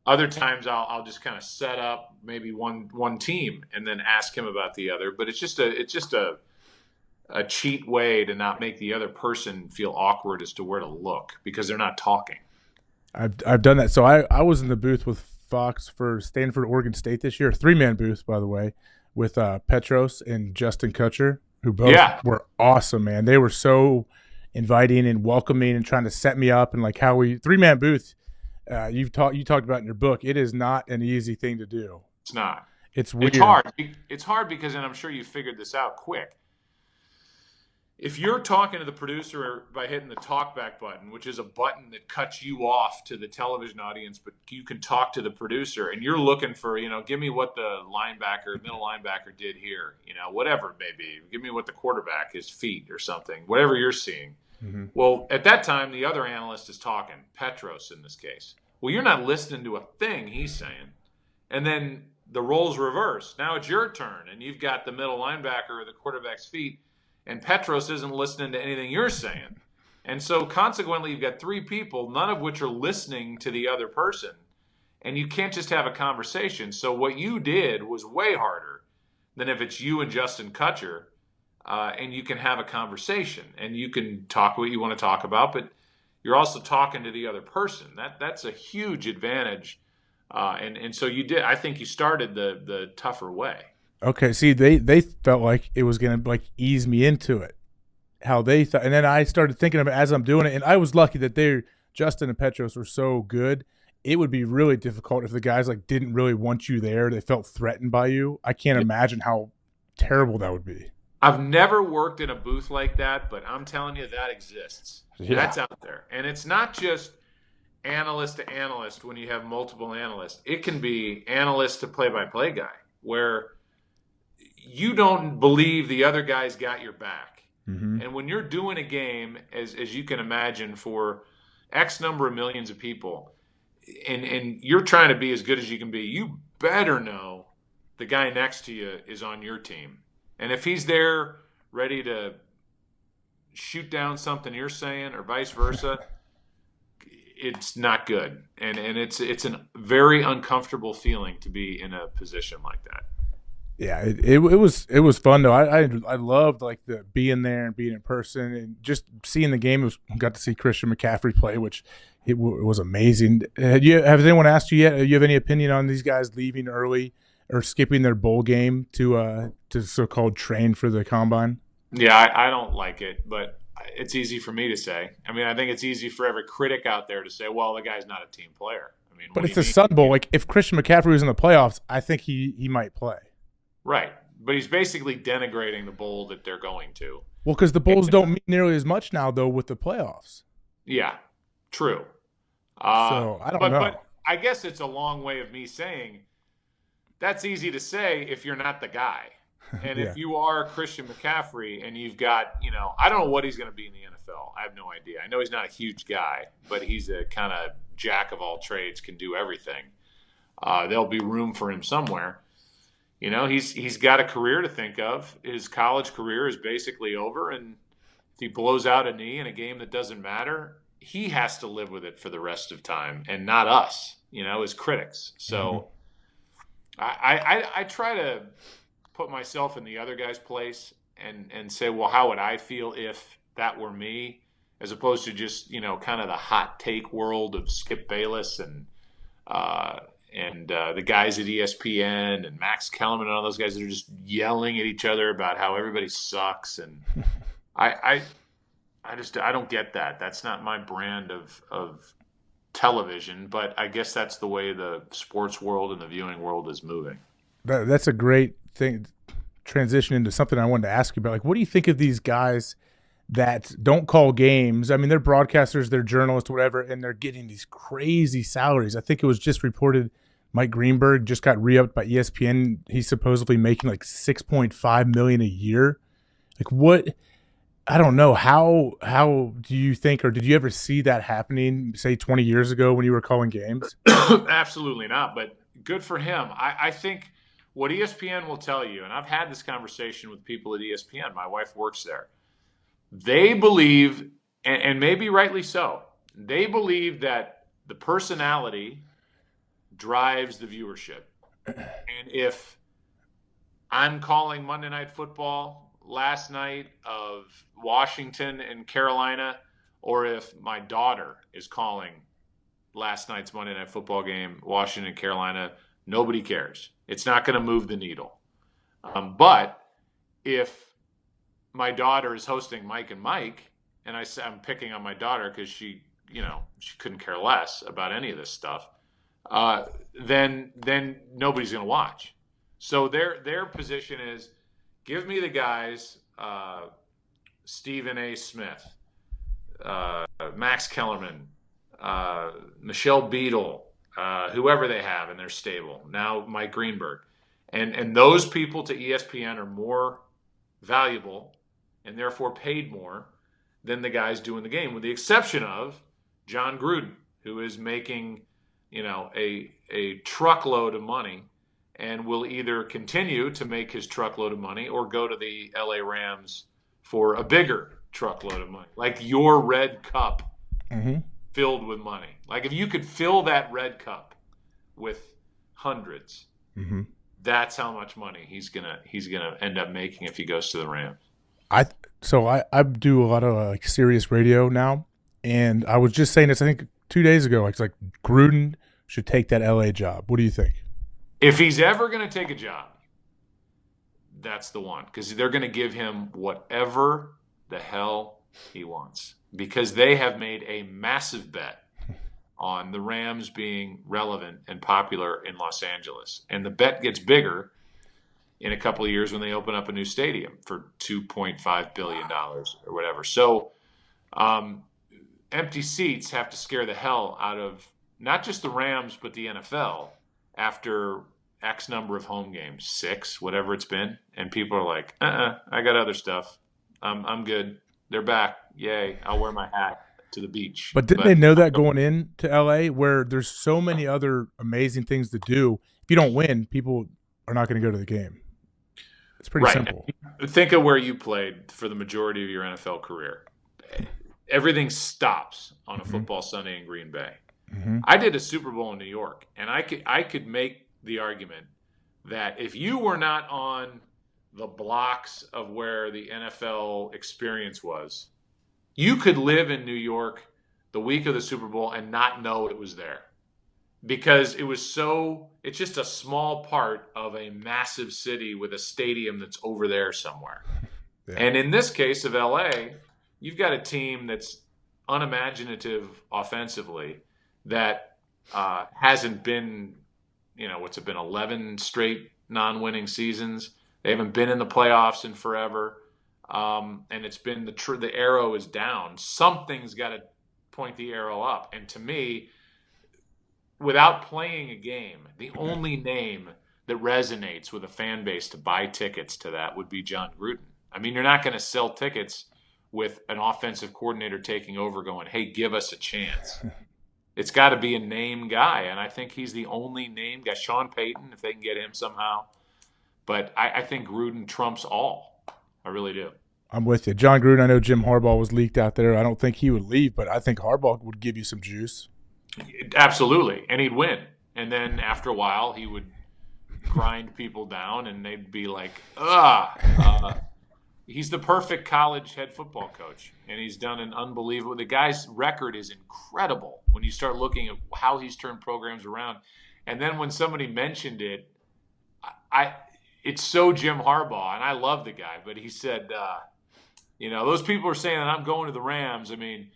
other times I'll just kind of set up maybe one team and then ask him about the other. But it's just a cheat way to not make the other person feel awkward as to where to look because they're not talking. I've done that. So I was in the booth with Fox for Stanford, Oregon State this year, 3-man booth, by the way, with Petros and Justin Kutcher, who both were awesome, man. They were so inviting and welcoming and trying to set me up, and like how 3-man booth you talked about in your book. It is not an easy thing to do. It's not. It's weird. It's hard. It's hard because, and I'm sure you figured this out quick. If you're talking to the producer by hitting the talkback button, which is a button that cuts you off to the television audience, but you can talk to the producer, and you're looking for, give me what the middle linebacker did here, whatever it may be. Give me what the quarterback, his feet or something, whatever you're seeing. Mm-hmm. Well, at that time, the other analyst is talking, Petros in this case. Well, you're not listening to a thing he's saying. And then the roles reverse. Now it's your turn, and you've got the middle linebacker or the quarterback's feet, and Petros isn't listening to anything you're saying. And so consequently, you've got 3 people, none of which are listening to the other person. And you can't just have a conversation. So what you did was way harder than if it's you and Justin Kutcher, and you can have a conversation. And you can talk what you want to talk about. But you're also talking to the other person. That's a huge advantage. And so you did. I think you started the tougher way. Okay, see, they felt like it was gonna like ease me into it. How they thought, and then I started thinking of it as I'm doing it, and I was lucky that Justin and Petros were so good. It would be really difficult if the guys like didn't really want you there. They felt threatened by you. I can't imagine how terrible that would be. I've never worked in a booth like that, but I'm telling you that exists. Yeah. That's out there. And it's not just analyst to analyst when you have multiple analysts. It can be analyst to play-by-play guy where you don't believe the other guy's got your back. Mm-hmm. And when you're doing a game, as you can imagine, for X number of millions of people, and you're trying to be as good as you can be, you better know the guy next to you is on your team. And if he's there ready to shoot down something you're saying or vice versa, it's not good. And it's a very uncomfortable feeling to be in a position like that. Yeah, it was fun though. I loved like the being there and being in person and just seeing the game. Got to see Christian McCaffrey play, which it was amazing. Has anyone asked you yet? Do you have any opinion on these guys leaving early or skipping their bowl game to so-called train for the combine? Yeah, I don't like it, but it's easy for me to say. I mean, I think it's easy for every critic out there to say, well, the guy's not a team player. I mean, but it's a Sun Bowl. Like if Christian McCaffrey was in the playoffs, I think he might play. Right. But he's basically denigrating the bowl that they're going to. Well, because the bowls don't mean nearly as much now, though, with the playoffs. Yeah, true. So I don't know. But I guess it's a long way of me saying that's easy to say if you're not the guy. And Yeah. if you are Christian McCaffrey and you've got, I don't know what he's going to be in the NFL. I have no idea. I know he's not a huge guy, but he's a kind of jack of all trades, can do everything. There'll be room for him somewhere. He's got a career to think of. His college career is basically over, and if he blows out a knee in a game that doesn't matter, he has to live with it for the rest of time, and not us, as critics. So I try to put myself in the other guy's place and say, well, how would I feel if that were me, as opposed to just, kind of the hot take world of Skip Bayless and the guys at ESPN and Max Kellerman and all those guys that are just yelling at each other about how everybody sucks. And I don't get that. That's not my brand of television, but I guess that's the way the sports world and the viewing world is moving. That's a great thing. Transition into something I wanted to ask you about. Like, what do you think of these guys that don't call games? I mean, they're broadcasters, they're journalists, whatever, and they're getting these crazy salaries. I think it was just reported Mike Greenberg just got re-upped by ESPN. He's supposedly making like $6.5 million a year. Like, what? I don't know. How do you think, or did you ever see that happening, say 20 years ago when you were calling games? Absolutely not, but good for him. I think what ESPN will tell you, and I've had this conversation with people at ESPN, my wife works there, they believe, and maybe rightly so, they believe that the personality drives the viewership. And if I'm calling Monday Night Football last night of Washington and Carolina, or if my daughter is calling last night's Monday Night Football game, Washington and Carolina, nobody cares. It's not going to move the needle. But if my daughter is hosting Mike and Mike, and I'm picking on my daughter because she couldn't care less about any of this stuff, then nobody's going to watch. So their position is, give me the guys, Stephen A. Smith, Max Kellerman, Michelle Beadle, whoever they have in their stable, now Mike Greenberg. And those people to ESPN are more valuable and therefore paid more than the guys doing the game, with the exception of John Gruden, who is making a truckload of money and will either continue to make his truckload of money or go to the LA Rams for a bigger truckload of money, like your red cup filled with money. Like if you could fill that red cup with hundreds, that's how much money he's gonna end up making if he goes to the Rams. I do a lot of like Sirius radio now, And I was just saying this, I think 2 days ago. It's like Gruden should take that LA job. What do you think? If he's ever going to take a job, that's the one, because they're going to give him whatever the hell he wants, because they have made a massive bet on the Rams being relevant and popular in Los Angeles. And the bet gets bigger in a couple of years when they open up a new stadium for $2.5 billion or whatever. So empty seats have to scare the hell out of not just the Rams, but the NFL after X number of home games, 6, whatever it's been. And people are like, I got other stuff. I'm good. They're back. Yay. I'll wear my hat to the beach. But didn't they know that going into LA, where there's so many other amazing things to do? If you don't win, people are not going to go to the game. It's pretty simple. Think of where you played for the majority of your NFL career. Everything stops on a football Sunday in Green Bay. Mm-hmm. I did a Super Bowl in New York, and I could make the argument that if you were not on the blocks of where the NFL experience was, you could live in New York the week of the Super Bowl and not know it was there, because it's just a small part of a massive city with a stadium that's over there somewhere. Yeah. And in this case of LA, you've got a team that's unimaginative offensively that hasn't been, what's it been, 11 straight non-winning seasons. They haven't been in the playoffs in forever. And it's been the arrow is down. Something's got to point the arrow up. And to me, without playing a game, the only name that resonates with a fan base to buy tickets to that would be John Gruden. I mean, you're not going to sell tickets with an offensive coordinator taking over going, hey, give us a chance. It's got to be a name guy, and I think he's the only name guy. Sean Payton, if they can get him somehow. But I think Gruden trumps all. I really do. I'm with you. John Gruden, I know Jim Harbaugh was leaked out there. I don't think he would leave, but I think Harbaugh would give you some juice. Absolutely, and he'd win. And then after a while, he would grind people down, and they'd be like, he's the perfect college head football coach, and he's done an unbelievable – the guy's record is incredible when you start looking at how he's turned programs around. And then when somebody mentioned it, it's so Jim Harbaugh, and I love the guy, but he said, those people are saying that I'm going to the Rams. I mean,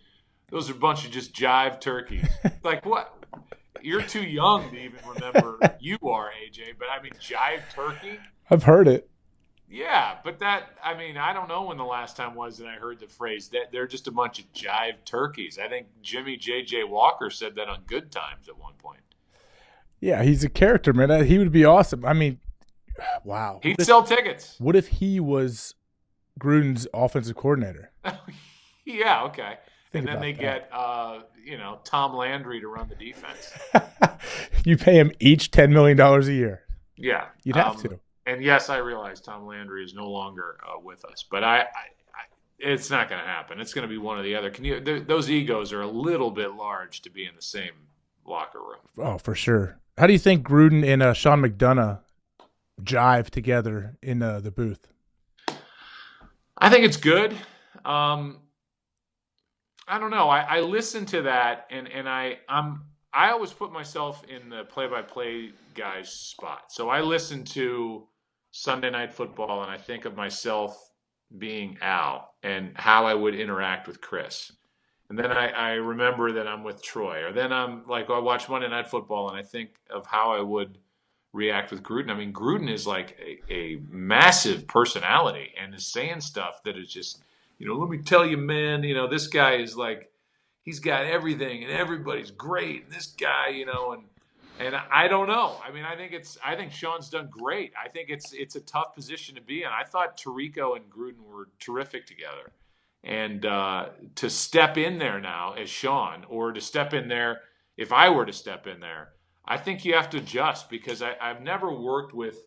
those are a bunch of just jive turkeys. Like, what? You're too young to even remember you are, AJ, but I mean, jive turkey? I've heard it. Yeah, but I don't know when the last time was that I heard the phrase that they're just a bunch of jive turkeys. I think Jimmy J.J. Walker said that on Good Times at one point. Yeah, he's a character, man. He would be awesome. I mean, wow. He'd sell tickets. What if he was Gruden's offensive coordinator? Yeah, okay. And then they get Tom Landry to run the defense. You pay him each $10 million a year. Yeah. You'd have to. And yes, I realize Tom Landry is no longer with us, but it's not going to happen. It's going to be one or the other. Those egos are a little bit large to be in the same locker room. Oh, for sure. How do you think Gruden and Sean McDonough jive together in the booth? I think it's good. I don't know. I listen to that, and I always put myself in the play-by-play guy's spot. So I listen to Sunday Night Football, and I think of myself being Al and how I would interact with Chris. And then I remember that I'm with Troy. Or then I'm like, I watch Monday Night Football, and I think of how I would react with Gruden. I mean, Gruden is like a massive personality and is saying stuff that is just, let me tell you, man, this guy is like, he's got everything and everybody's great. And this guy, and I don't know. I mean, I think Sean's done great. I think it's a tough position to be in. I thought Tirico and Gruden were terrific together. And to step in there now as Sean, or to step in there, if I were to step in there, I think you have to adjust, because I've never worked with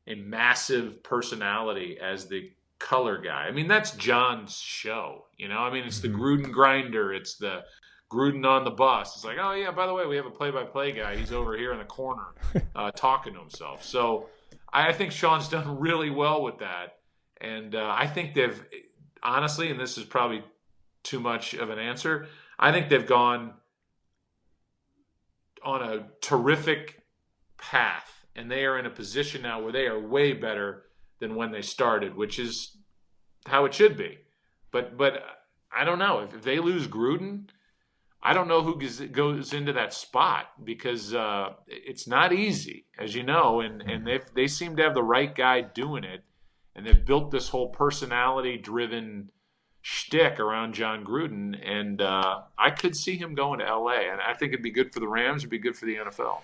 a massive personality as the color guy. I mean, that's John's show, it's the Gruden grinder. It's the Gruden on the bus. It's like, oh yeah, by the way, we have a play-by-play guy. He's over here in the corner talking to himself. So I think Sean's done really well with that. And I think they've honestly, and this is probably too much of an answer, I think they've gone on a terrific path, and they are in a position now where they are way better than when they started, which is how it should be. But I don't know. If they lose Gruden, I don't know who goes into that spot, because it's not easy, as you know, and they seem to have the right guy doing it, and they've built this whole personality-driven shtick around John Gruden, and I could see him going to L.A., and I think it'd be good for the Rams, it'd be good for the NFL.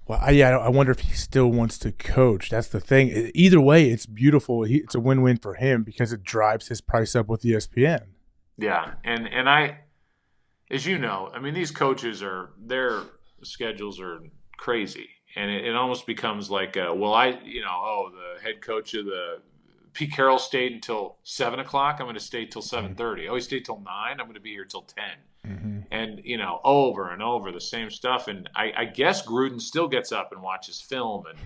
Well, I wonder if he still wants to coach. That's the thing. Either way, it's beautiful. It's a win-win for him because it drives his price up with ESPN. Yeah, and I, as you know, I mean, these coaches their schedules are crazy, and it almost becomes like, the head coach of the Pete Carroll stayed until 7 o'clock. I'm going to stay till 7:30. Oh, he stayed till 9. I'm going to be here till 10. Mm-hmm. And over and over the same stuff. And I guess Gruden still gets up and watches film, and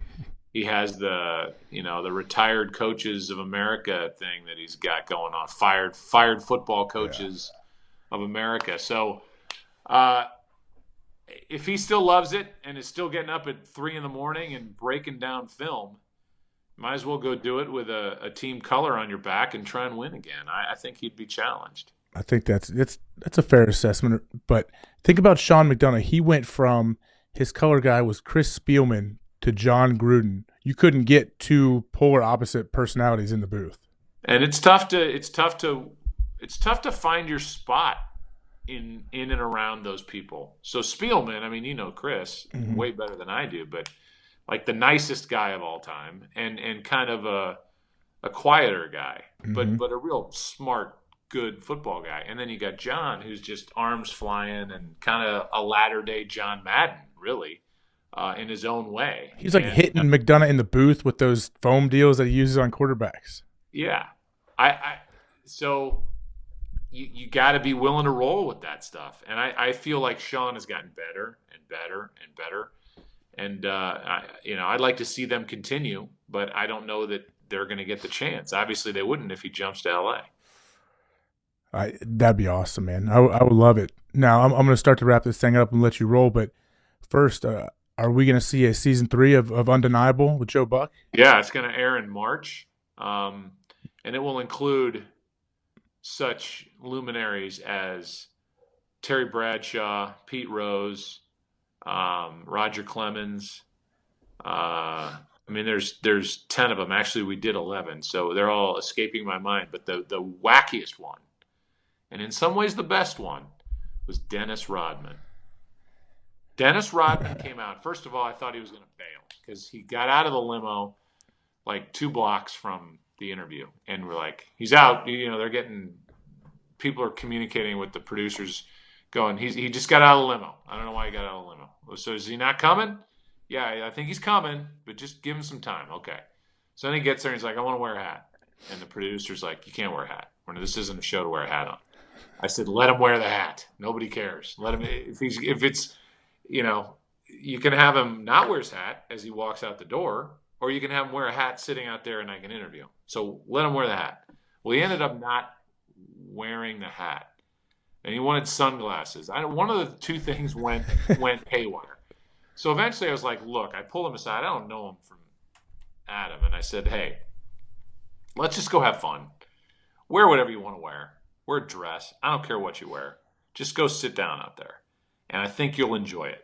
he has the retired coaches of America thing that he's got going on. Fired football coaches of America. So if he still loves it and is still getting up at 3 a.m. and breaking down film, might as well go do it with a team color on your back and try and win again. I think he'd be challenged. I think that's a fair assessment. But think about Sean McDonough. He went from his color guy was Chris Spielman to John Gruden. You couldn't get two polar opposite personalities in the booth. And it's tough to find your spot in and around those people. So Spielman, I mean, Chris way better than I do, but like the nicest guy of all time, and kind of a quieter guy, but a real smart, good football guy. And then you got John, who's just arms flying and kind of a latter-day John Madden, really, in his own way. He's like hitting McDonough in the booth with those foam deals that he uses on quarterbacks. Yeah. So you got to be willing to roll with that stuff. And I feel like Sean has gotten better and better and better. And, I'd like to see them continue, but I don't know that they're going to get the chance. Obviously, they wouldn't if he jumps to L.A. That'd be awesome, man. I would love it. Now, I'm going to start to wrap this thing up and let you roll, but first, are we going to see a season 3 of Undeniable with Joe Buck? Yeah, it's going to air in March, and it will include such luminaries as Terry Bradshaw, Pete Rose, Roger Clemens. There's 10 of them. Actually, we did 11, so they're all escaping my mind. But the wackiest one, and in some ways the best one, was Dennis Rodman. Dennis Rodman came out. First of all, I thought he was going to bail because he got out of the limo like 2 blocks from the interview, and we're like, he's out. People are communicating with the producers, going, he just got out of the limo. I don't know why he got out of the limo. So is he not coming? Yeah, I think he's coming, but just give him some time. Okay. So then he gets there and he's like, I want to wear a hat. And the producer's like, you can't wear a hat. This isn't a show to wear a hat on. I said, let him wear the hat. Nobody cares. Let him, if it's, you can have him not wear his hat as he walks out the door, or you can have him wear a hat sitting out there and I can interview him. So let him wear the hat. Well, he ended up not wearing the hat. And he wanted sunglasses. One of the 2 things went haywire. So eventually I was like, look, I pulled him aside. I don't know him from Adam. And I said, hey, let's just go have fun. Wear whatever you want to wear. Wear a dress. I don't care what you wear. Just go sit down out there. And I think you'll enjoy it.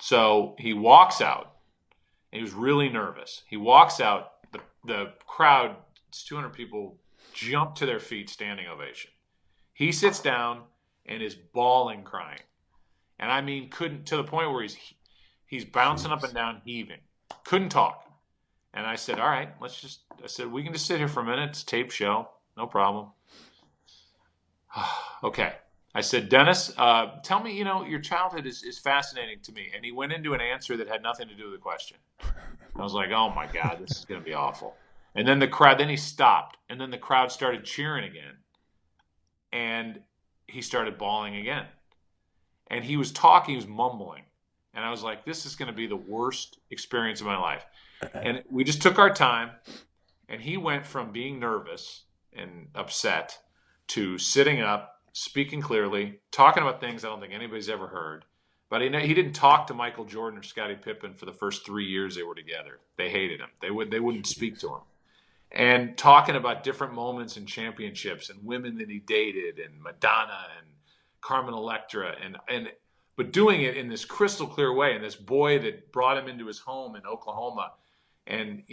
So he walks out. And he was really nervous. He walks out. The crowd, it's 200 people, jump to their feet, standing ovation. He sits down and is bawling, crying. And I mean, couldn't, to the point where he's bouncing up and down, heaving. Couldn't talk. And I said, all right, we can just sit here for a minute. It's a tape show. No problem. Okay. I said, Dennis, tell me, your childhood is fascinating to me. And he went into an answer that had nothing to do with the question. I was like, oh my God, this is going to be awful. And then then he stopped. And then the crowd started cheering again. And he started bawling again. And he was talking, he was mumbling. And I was like, this is going to be the worst experience of my life. And we just took our time. And he went from being nervous and upset to sitting up speaking clearly, talking about things I don't think anybody's ever heard. But he didn't talk to Michael Jordan or Scottie Pippen for the first 3 years they were together. They hated him. They wouldn't speak to him. And talking about different moments in championships and women that he dated and Madonna and Carmen Electra but doing it in this crystal clear way. And this boy that brought him into his home in Oklahoma, and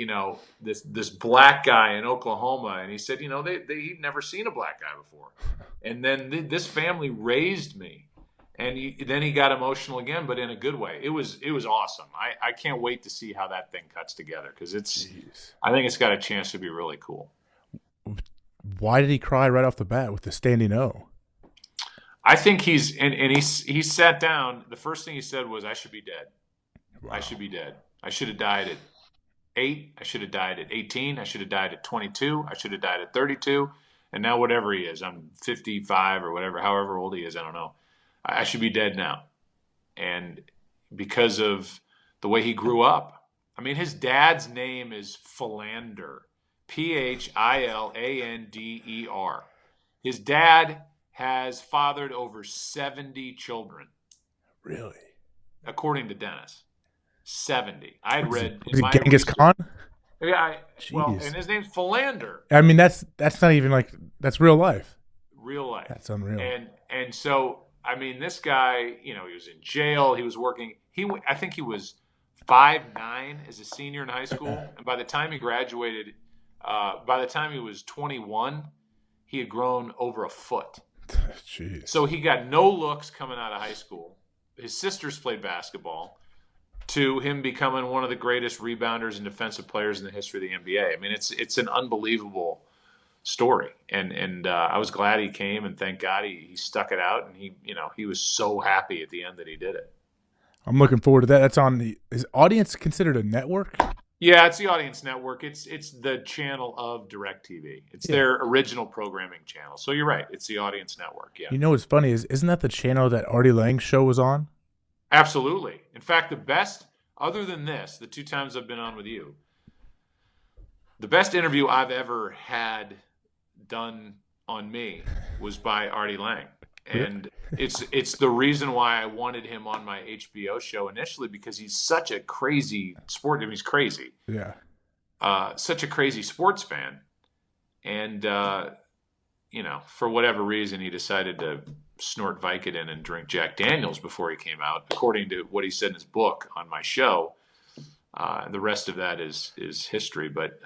this black guy in Oklahoma, and he said, he'd never seen a black guy before, and then this family raised me. And then he got emotional again, but in a good way. It was awesome. I can't wait to see how that thing cuts together, because I think it's got a chance to be really cool. Why did he cry right off the bat with the standing O? I think he sat down. The first thing he said was, "I should be dead. Wow. I should be dead. I should have died at 8. I should have died at 18. I should have died at 22. I should have died at 32. And now whatever he is, I'm 55 or whatever, however old he is, I don't know. I should be dead now." And because of the way he grew up, I mean, his dad's name is Philander, Philander. His dad has fathered over 70 children. Really? According to Dennis. 70. I had read. Was it Genghis Khan? Yeah. And his name's Philander. I mean, that's not even that's real life. Real life. That's unreal. And so, I mean, this guy, he was in jail. He was working. I think he was 5'9" as a senior in high school. And by the time he graduated, by the time he was 21, he had grown over a foot. Jeez. So he got no looks coming out of high school. His sisters played basketball, to him becoming one of the greatest rebounders and defensive players in the history of the NBA. I mean, it's an unbelievable story, and I was glad he came, and thank God he stuck it out, and he was so happy at the end that he did it. I'm looking forward to that. That's on is Audience considered a network? Yeah, it's the Audience Network. It's the channel of DirecTV. It's their original programming channel. So you're right. It's the Audience Network. Yeah. What's funny isn't that the channel that Artie Lange show was on? Absolutely. In fact, the best, other than this, the 2 times I've been on with you, the best interview I've ever had done on me was by Artie Lange. And it's the reason why I wanted him on my HBO show initially, because he's such a crazy sport. I mean, he's crazy. Yeah. Such a crazy sports fan. And, for whatever reason, he decided to snort Vicodin and drink Jack Daniels before he came out, according to what he said in his book on my show. The rest of that is history. But,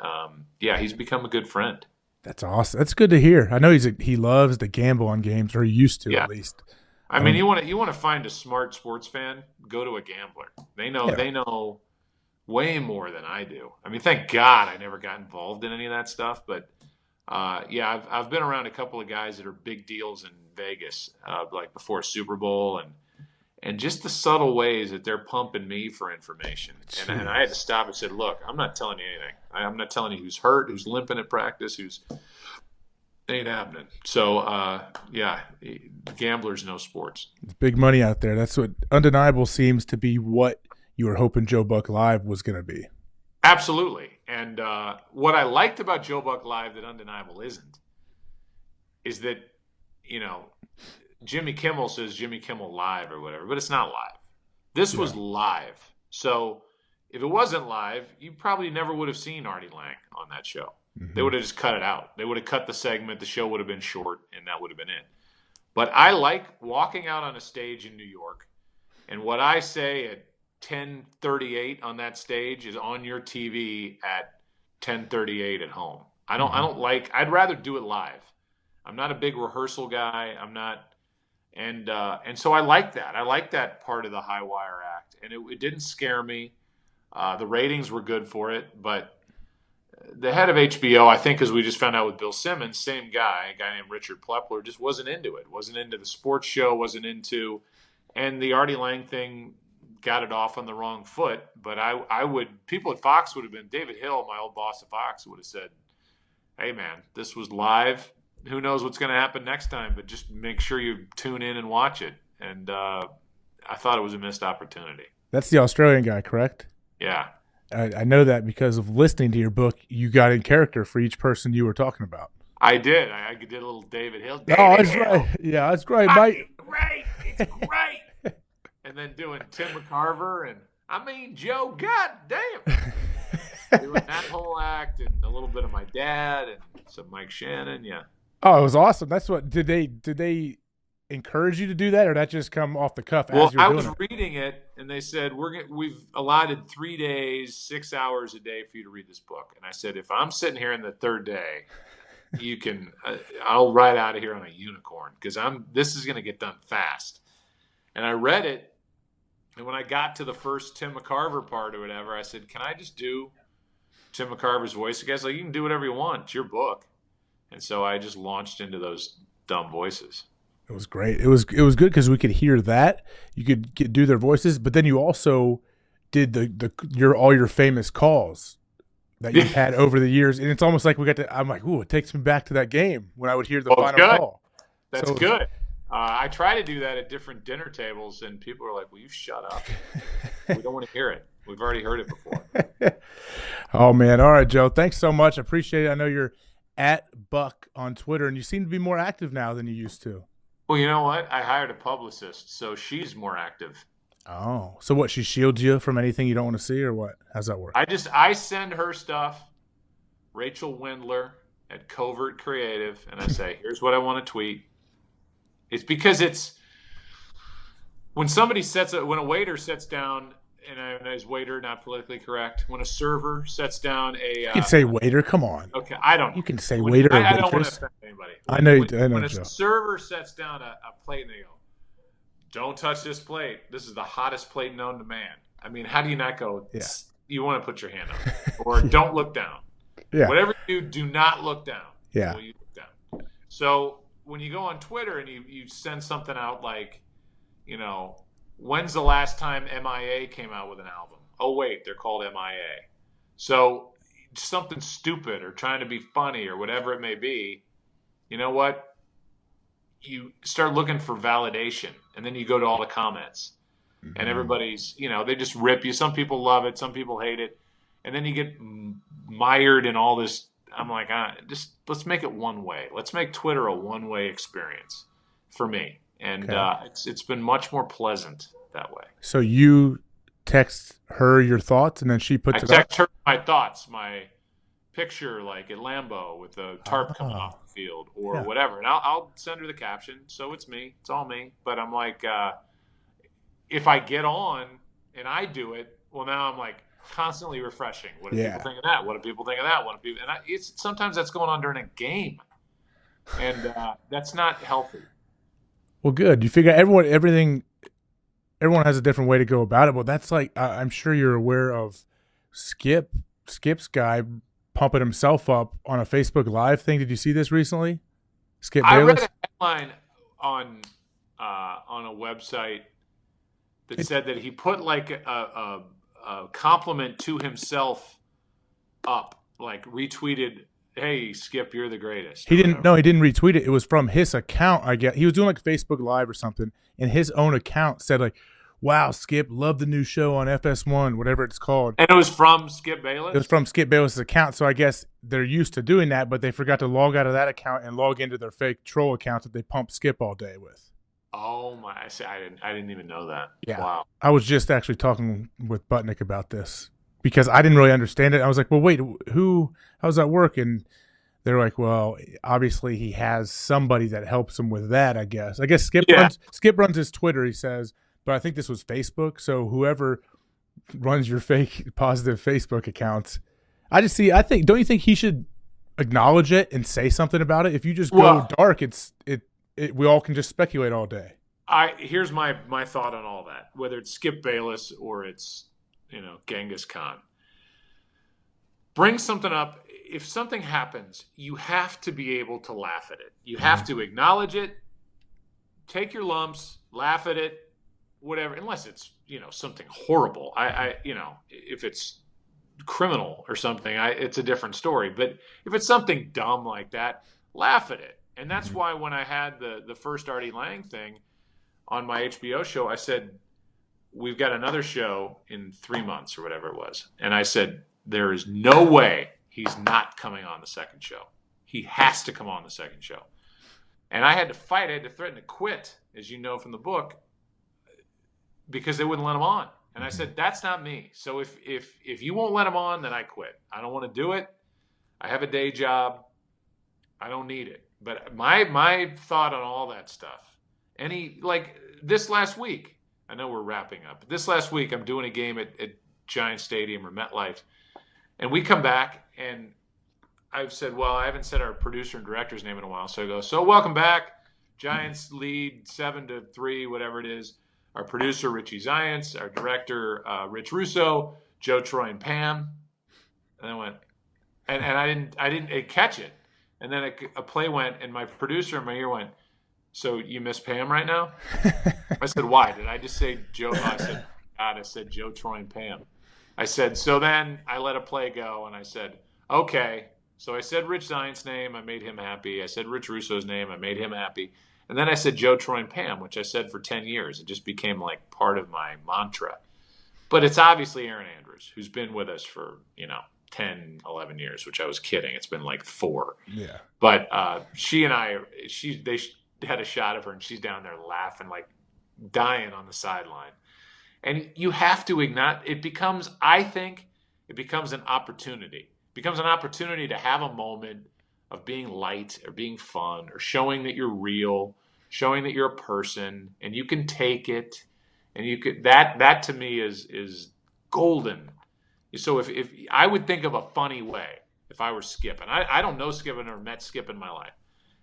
he's become a good friend. That's awesome. That's good to hear. I know he loves to gamble on games, or he used to at least. I mean, you want to find a smart sports fan, go to a gambler. They know way more than I do. I mean, thank God I never got involved in any of that stuff. But I've been around a couple of guys that are big deals in Vegas, like before Super Bowl, and just the subtle ways that they're pumping me for information. And I had to stop and said, look, I'm not telling you anything. I'm not telling you who's hurt, who's limping at practice, who's ain't happening. So, gamblers know sports. It's big money out there. That's what undeniable seems to be what you were hoping Joe Buck Live was going to be. Absolutely. And what I liked about Joe Buck Live that undeniable isn't is that, Jimmy Kimmel says Jimmy Kimmel Live or whatever, but it's not live. This was live. So if it wasn't live, you probably never would have seen Artie Lange on that show. Mm-hmm. They would have just cut it out. They would have cut the segment. The show would have been short, and that would have been it. But I like walking out on a stage in New York, and what I say at 10:38 on that stage is on your TV at 10:38 at home. I'd rather do it live. I'm not a big rehearsal guy. I'm not. And so I like that. I like that part of the high wire act, and it didn't scare me. The ratings were good for it, but the head of HBO, I think, as we just found out with Bill Simmons, same guy, a guy named Richard Plepler, just wasn't into it. Wasn't into the sports show. Wasn't into, and the Artie Lange thing got it off on the wrong foot. But people at Fox would have been, David Hill, my old boss at Fox, would have said, "Hey man, this was live. Who knows what's going to happen next time, but just make sure you tune in and watch it." And I thought it was a missed opportunity. That's the Australian guy, correct? Yeah. I know that because of listening to your book. You got in character for each person you were talking about. I did. I did a little David Hill. Oh, David that's Hill. right. Yeah, that's great, mate. Great. It's great. And then doing Tim McCarver and Joe, god damn. Doing that whole act and a little bit of my dad and some Mike Shannon, yeah. Oh, it was awesome. That's what did they encourage you to do that, or that just come off the cuff as Well, you were I doing was it? reading it, and they said we've allotted 3 days, 6 hours a day for you to read this book. And I said, if I'm sitting here in the third day, you can I'll ride out of here on a unicorn because this is going to get done fast. And I read it, and when I got to the first Tim McCarver part or whatever, I said, can I just do Tim McCarver's voice? The guy's like, you can do whatever you want. It's your book. And so I just launched into those dumb voices. It was great. It was good because we could hear that. You could do their voices, but then you also did all your famous calls that you've had over the years, and it's almost like we got to. I'm like, ooh, it takes me back to that game when I would hear the final call. That's good. I try to do that at different dinner tables, and people are like, "Will you shut up? We don't want to hear it. We've already heard it before." Oh man! All right, Joe. Thanks so much. I appreciate it. I know you're at Buck on Twitter, and you seem to be more active now than you used to. Well, you know what? I hired a publicist, so she's more active. Oh, so what? She shields you from anything you don't want to see, or what? How's that work? I send her stuff, Rachel Windler at Covert Creative, and I say, "Here's what I want to tweet." It's because it's when when a waiter sets down, and is waiter not politically correct? When a server sets down you can say waiter. Come on. Okay, I don't. You can say waiter or waitress. I don't want to offend anybody. I know. When a Joe. server sets down a plate and they go, "Don't touch this plate. This is the hottest plate known to man." I mean, how do you not go? Yeah. You want to put your hand on it, or don't look down. Yeah. Whatever you do not look down. Yeah. You look down. So when you go on Twitter and you send something out like, when's the last time MIA came out with an album? Oh, wait, they're called MIA. So something stupid or trying to be funny or whatever it may be, you know what? You start looking for validation, and then you go to all the comments. Mm-hmm. And everybody's, they just rip you. Some people love it. Some people hate it. And then you get mired in all this. I'm like, just let's make it one way. Let's make Twitter a one-way experience for me. And it's been much more pleasant that way. So you text her your thoughts, and then she puts it up? I text her my thoughts, my picture like at Lambeau with the tarp coming off the field or whatever. And I'll send her the caption. So it's me. It's all me. But I'm like, if I get on and I do it, well, now I'm like, constantly refreshing. What do people think of that? What do people think of that? It's sometimes that's going on during a game, and that's not healthy. Well, good. You figure everyone has a different way to go about it. Well, that's like I'm sure you're aware of Skip's guy pumping himself up on a Facebook Live thing. Did you see this recently? Skip Bayless? I read a headline on a website that said that he put like a compliment to himself up, like retweeted, "Hey Skip, you're the greatest." He didn't retweet it. It was from his account, I guess. He was doing like Facebook Live or something, and his own account said like, "Wow, Skip, love the new show on FS1, whatever it's called." And it was from Skip Bayless? It was from Skip Bayless' account, so I guess they're used to doing that, but they forgot to log out of that account and log into their fake troll account that they pump Skip all day with. Oh my! I didn't even know that. Yeah. Wow. I was just actually talking with Butnick about this because I didn't really understand it. I was like, "Well, wait, how's that work?" And they're like, "Well, obviously he has somebody that helps him with that, I guess." Skip runs his Twitter, he says, but I think this was Facebook. So whoever runs your fake positive Facebook accounts, don't you think he should acknowledge it and say something about it? If you just go dark, we all can just speculate all day. Here's my thought on all that. Whether it's Skip Bayless or it's Genghis Khan, bring something up. If something happens, you have to be able to laugh at it. You have to acknowledge it, take your lumps, laugh at it, whatever. Unless it's something horrible. If it's criminal or something, it's a different story. But if it's something dumb like that, laugh at it. And that's why when I had the first Artie Lange thing on my HBO show, I said, we've got another show in 3 months or whatever it was. And I said, there is no way he's not coming on the second show. He has to come on the second show. And I had to fight. I had to threaten to quit, as you know from the book, because they wouldn't let him on. And I said, that's not me. So if you won't let him on, then I quit. I don't want to do it. I have a day job. I don't need it. But my thought on all that stuff, like this last week, I know we're wrapping up. But this last week, I'm doing a game at Giant Stadium or MetLife. And we come back, and I've said, well, I haven't said our producer and director's name in a while. So I go, so welcome back. Giants lead 7-3, whatever it is. Our producer, Richie Zients, our director, Rich Russo, Joe, Troy, and Pam. And I went, and I didn't catch it. And then a play went, and my producer in my ear went, so you miss Pam right now? I said, why? Did I just say Joe? I said, God, I said Joe, Troy, and Pam. I said, so then I let a play go, and I said, okay. So I said Rich Zients' name. I made him happy. I said Rich Russo's name. I made him happy. And then I said Joe, Troy, and Pam, which I said for 10 years. It just became like part of my mantra. But it's obviously Erin Andrews, who's been with us for, 10, 11 years, which I was kidding. It's been like 4. Yeah. But she and they had a shot of her, and she's down there laughing, like dying on the sideline. And you have to ignite. I think it becomes an opportunity. It becomes an opportunity to have a moment of being light or being fun or showing that you're real, showing that you're a person, and you can take it. And you could that to me is golden. So if I would think of a funny way if I were Skip, and I don't know Skip, I've never met Skip in my life.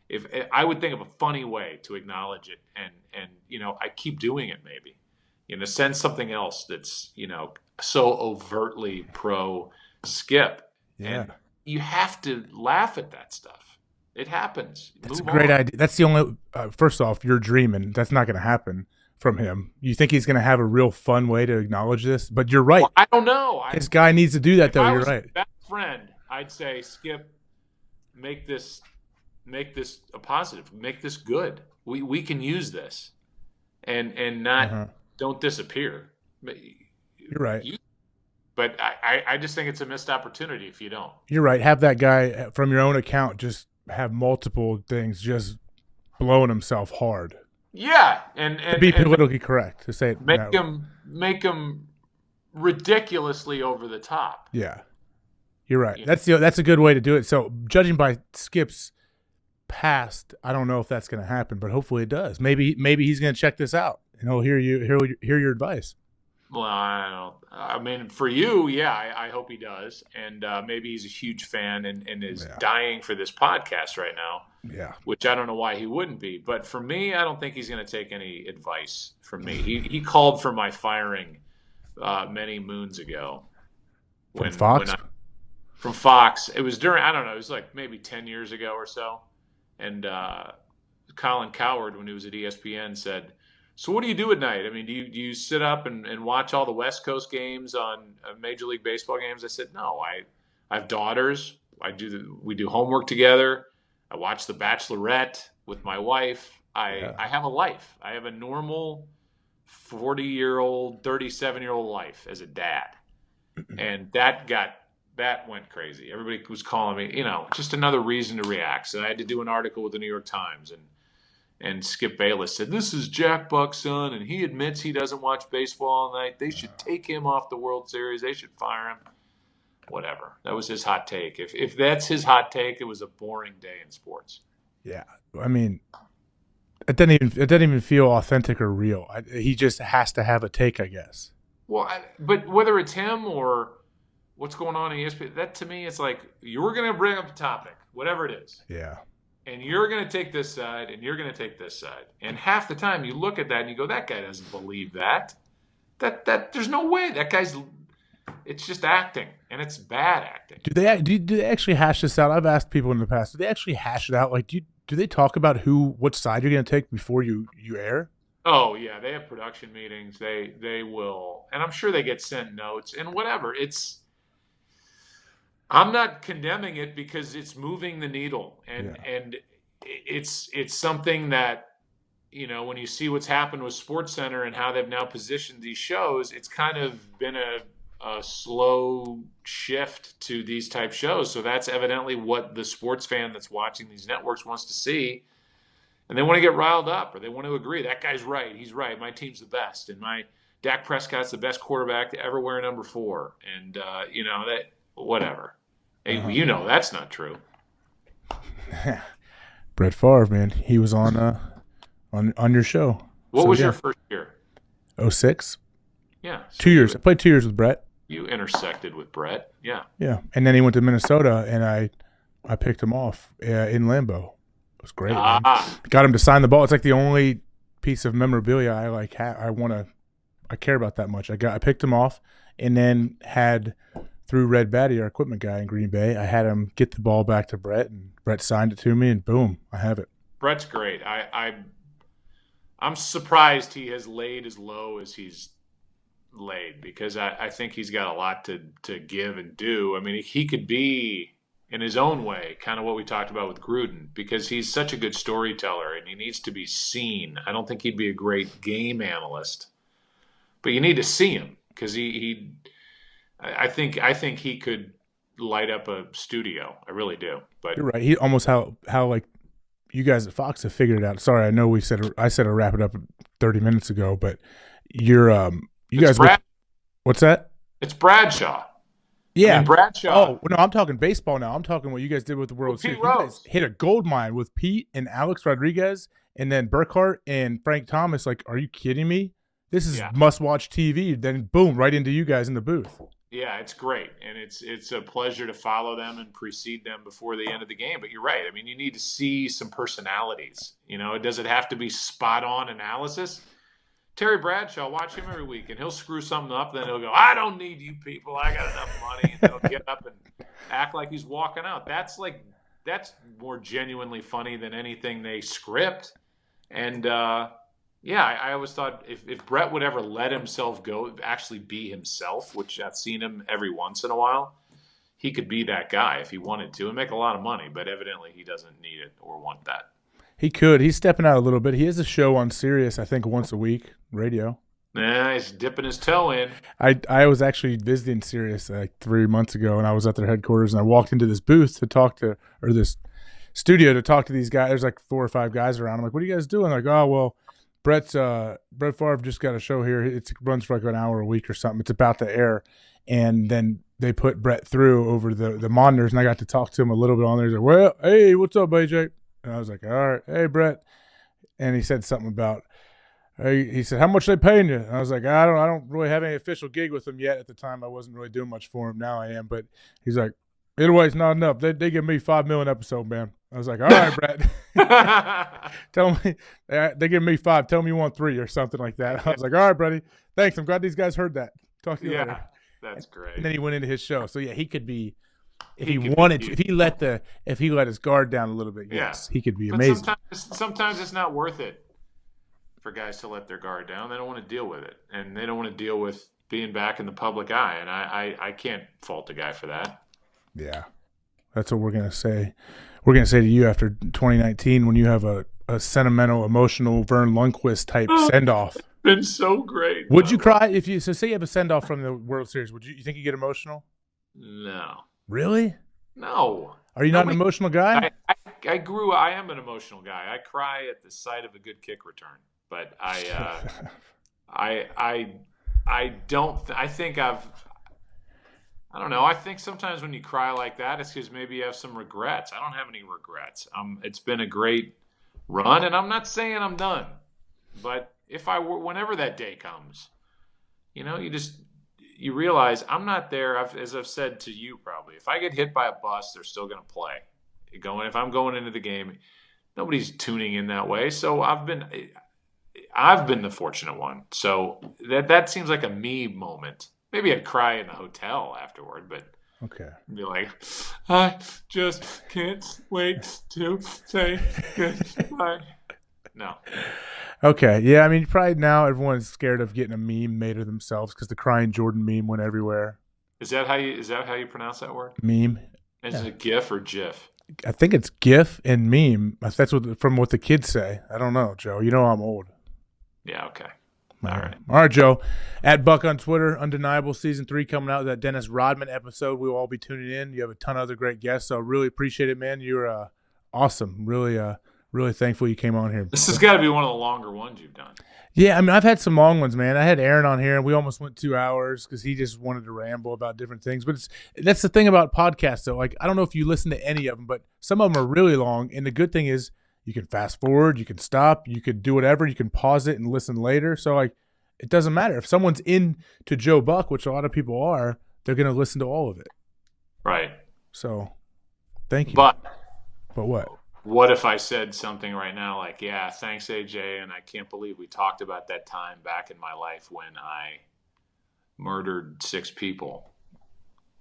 If I would think of a funny way to acknowledge it, and I keep doing it maybe, send something else that's so overtly pro Skip. Yeah. And you have to laugh at that stuff. It happens. That's a great idea. That's the only. First off, you're dreaming. That's not going to happen from him. You think he's going to have a real fun way to acknowledge this? But you're right. Well, I don't know. This guy needs to do that, though. You're right. If I was his best friend, I'd say, Skip, make this a positive. Make this good. We can use this, and not don't disappear. You're right. But I just think it's a missed opportunity if you don't. You're right. Have that guy from your own account just have multiple things just blowing himself hard. Yeah, and to be politically correct, to say it. Make him ridiculously over the top. Yeah, you're right. That's a good way to do it. So judging by Skip's past, I don't know if that's going to happen, but hopefully it does. Maybe he's going to check this out and he'll hear your advice. Well, I don't know. I mean, for you, yeah, I hope he does. And maybe he's a huge fan and is dying for this podcast right now. Yeah. Which I don't know why he wouldn't be. But for me, I don't think he's going to take any advice from me. He called for my firing many moons ago. From Fox? From Fox. It was during, I don't know, it was like maybe 10 years ago or so. And Colin Cowherd, when he was at ESPN, said, so what do you do at night? I mean, do you sit up and watch all the West Coast games on Major League Baseball games? I said, no, I have daughters. We do homework together. I watch The Bachelorette with my wife. I have a life. I have a normal 40-year-old, 37-year-old life as a dad. And that went crazy. Everybody was calling me, just another reason to react. So I had to do an article with the New York Times, and Skip Bayless said, this is Jack Buck's son, and he admits he doesn't watch baseball all night. They should take him off the World Series. They should fire him. Whatever. That was his hot take. If that's his hot take, it was a boring day in sports. Yeah. I mean, it doesn't even feel authentic or real. He just has to have a take, I guess. Well, but whether it's him or what's going on in ESPN, that to me, it's like you're going to bring up a topic, whatever it is. Yeah. And you're going to take this side, and you're going to take this side. And half the time you look at that and you go, that guy doesn't believe that. That there's no way. That guy's – it's just acting, and it's bad acting. Do they actually hash this out? I've asked people in the past. Do they actually hash it out? Like, do they talk about what side you're going to take before you air? Oh, yeah. They have production meetings. They will – and I'm sure they get sent notes and whatever. I'm not condemning it because it's moving the needle, and it's something that, when you see what's happened with SportsCenter and how they've now positioned these shows, it's kind of been a slow shift to these type shows. So that's evidently what the sports fan that's watching these networks wants to see. And they want to get riled up, or they want to agree. That guy's right. He's right. My team's the best. And my Dak Prescott's the best quarterback to ever wear number 4. And, that whatever. Hey, that's not true. Brett Favre, man. He was on your show. What was your first year? 06. Yeah. So 2 years. I played 2 years with Brett. You intersected with Brett. Yeah. Yeah. And then he went to Minnesota, and I picked him off in Lambeau. It was great. Man. Got him to sign the ball. It's like the only piece of memorabilia I care about that much. I picked him off, and then had through Red Batty, our equipment guy in Green Bay, I had him get the ball back to Brett, and Brett signed it to me, and boom, I have it. Brett's great. I'm surprised he has laid as low as he's laid, because I think he's got a lot to give and do. I mean, he could be, in his own way, kind of what we talked about with Gruden, because he's such a good storyteller and he needs to be seen. I don't think he'd be a great game analyst, but you need to see him, because I think he could light up a studio. I really do. But you're right. He almost how like you guys at Fox have figured it out. Sorry, I know I said I'll wrap it up 30 minutes ago, but what's that? It's Bradshaw. Yeah, I mean, Bradshaw. Oh no, I'm talking baseball now. I'm talking what you guys did with the World Series. You guys hit a gold mine with Pete and Alex Rodriguez, and then Burkhart and Frank Thomas. Like, are you kidding me? This is must-watch TV. Then boom, right into you guys in the booth. Yeah, it's great, and it's a pleasure to follow them and precede them before the end of the game. But you're right. I mean, you need to see some personalities. Does it have to be spot-on analysis? Terry Bradshaw, watch him every week, and he'll screw something up. Then he'll go, "I don't need you people. I got enough money." And he'll get up and act like he's walking out. That's more genuinely funny than anything they script. And I always thought if Brett would ever let himself go, actually be himself, which I've seen him every once in a while, he could be that guy if he wanted to and make a lot of money. But evidently, he doesn't need it or want that. He could. He's stepping out a little bit. He has a show on Sirius, I think, once a week, radio. Nah, he's dipping his toe in. I was actually visiting Sirius like 3 months ago, and I was at their headquarters, and I walked into this booth this studio to talk to these guys. There's like 4 or 5 guys around. I'm like, "What are you guys doing?" Like, "Oh, well, Brett Favre just got a show here. It runs for like an hour a week or something. It's about to air." And then they put Brett through over the monitors, and I got to talk to him a little bit on there. He's like, "Well, hey, what's up, AJ?" And I was like, "All right, hey, Brett." And he said something about, he said, "How much they paying you?" And I was like, I don't really have any official gig with him yet. At the time, I wasn't really doing much for him. Now I am. But he's like, "Either way, it's not enough. They give me $5 million episode, man." I was like, "All right, Brett." Tell me, they give me 5. Tell me you want 3 or something like that. I was like, "All right, buddy. Thanks. I'm glad these guys heard that. Talk to you later." That's great. And then he went into his show. So yeah, he could be. If he wanted to, if he let his guard down a little bit, yes, he could be amazing. Sometimes it's not worth it for guys to let their guard down. They don't want to deal with it, and they don't want to deal with being back in the public eye. And I can't fault a guy for that. Yeah, that's what we're gonna say. We're gonna say to you after 2019 when you have a sentimental, emotional Vern Lundquist type send off. Been so great. Would you cry if you say you have a send off from the World Series? Would you think you get emotional? No. Really? No. Are you not an emotional guy? I am an emotional guy. I cry at the sight of a good kick return, but I don't know. I think sometimes when you cry like that, it's because maybe you have some regrets. I don't have any regrets. It's been a great run, and I'm not saying I'm done, but whenever that day comes, you realize I'm not there. As I've said to you, probably, if I get hit by a bus, they're still going to play. If I'm going into the game, nobody's tuning in that way. So I've been the fortunate one. So that seems like a me moment. Maybe I'd cry in the hotel afterward, but okay, be like, I just can't wait to say goodbye. No. Okay, yeah, I mean, probably now everyone's scared of getting a meme made of themselves because the crying Jordan meme went everywhere. Is that how you pronounce that word? Meme. Is it GIF or GIF? I think it's GIF and meme. That's from what the kids say. I don't know, Joe. You know I'm old. Yeah. Okay. All right, Joe. At Buck on Twitter, Undeniable Season 3 coming out with that Dennis Rodman episode. We will all be tuning in. You have a ton of other great guests, so really appreciate it, man. You're awesome. Really thankful you came on here. This has got to be one of the longer ones you've done. Yeah, I mean, I've had some long ones, man. I had Aaron on here, and we almost went 2 hours because he just wanted to ramble about different things. But that's the thing about podcasts, though. Like, I don't know if you listen to any of them, but some of them are really long. And the good thing is you can fast forward, you can stop, you could do whatever, you can pause it and listen later. So, like, it doesn't matter. If someone's into Joe Buck, which a lot of people are, they're going to listen to all of it. Right. So, thank you. But what? What if I said something right now like, yeah, thanks, AJ, and I can't believe we talked about that time back in my life when I murdered 6 people.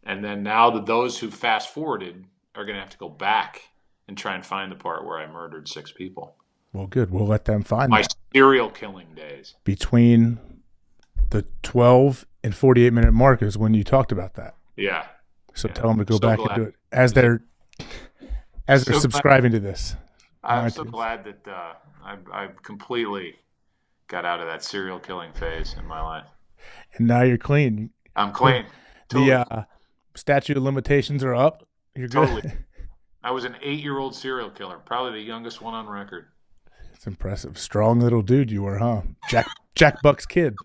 And then now those who fast forwarded are going to have to go back and try and find the part where I murdered 6 people. Well, good. We'll let them find my that. Serial killing days. Between the 12 and 48-minute mark is when you talked about that. Yeah. So tell them to go back and do it as they're subscribing to this. I'm so glad that I've completely got out of that serial killing phase in my life. And now you're clean. I'm clean. Totally. The statute of limitations are up. You're good. Totally. I was an 8-year-old serial killer, probably the youngest one on record. It's impressive. Strong little dude you were, huh? Jack Buck's kid.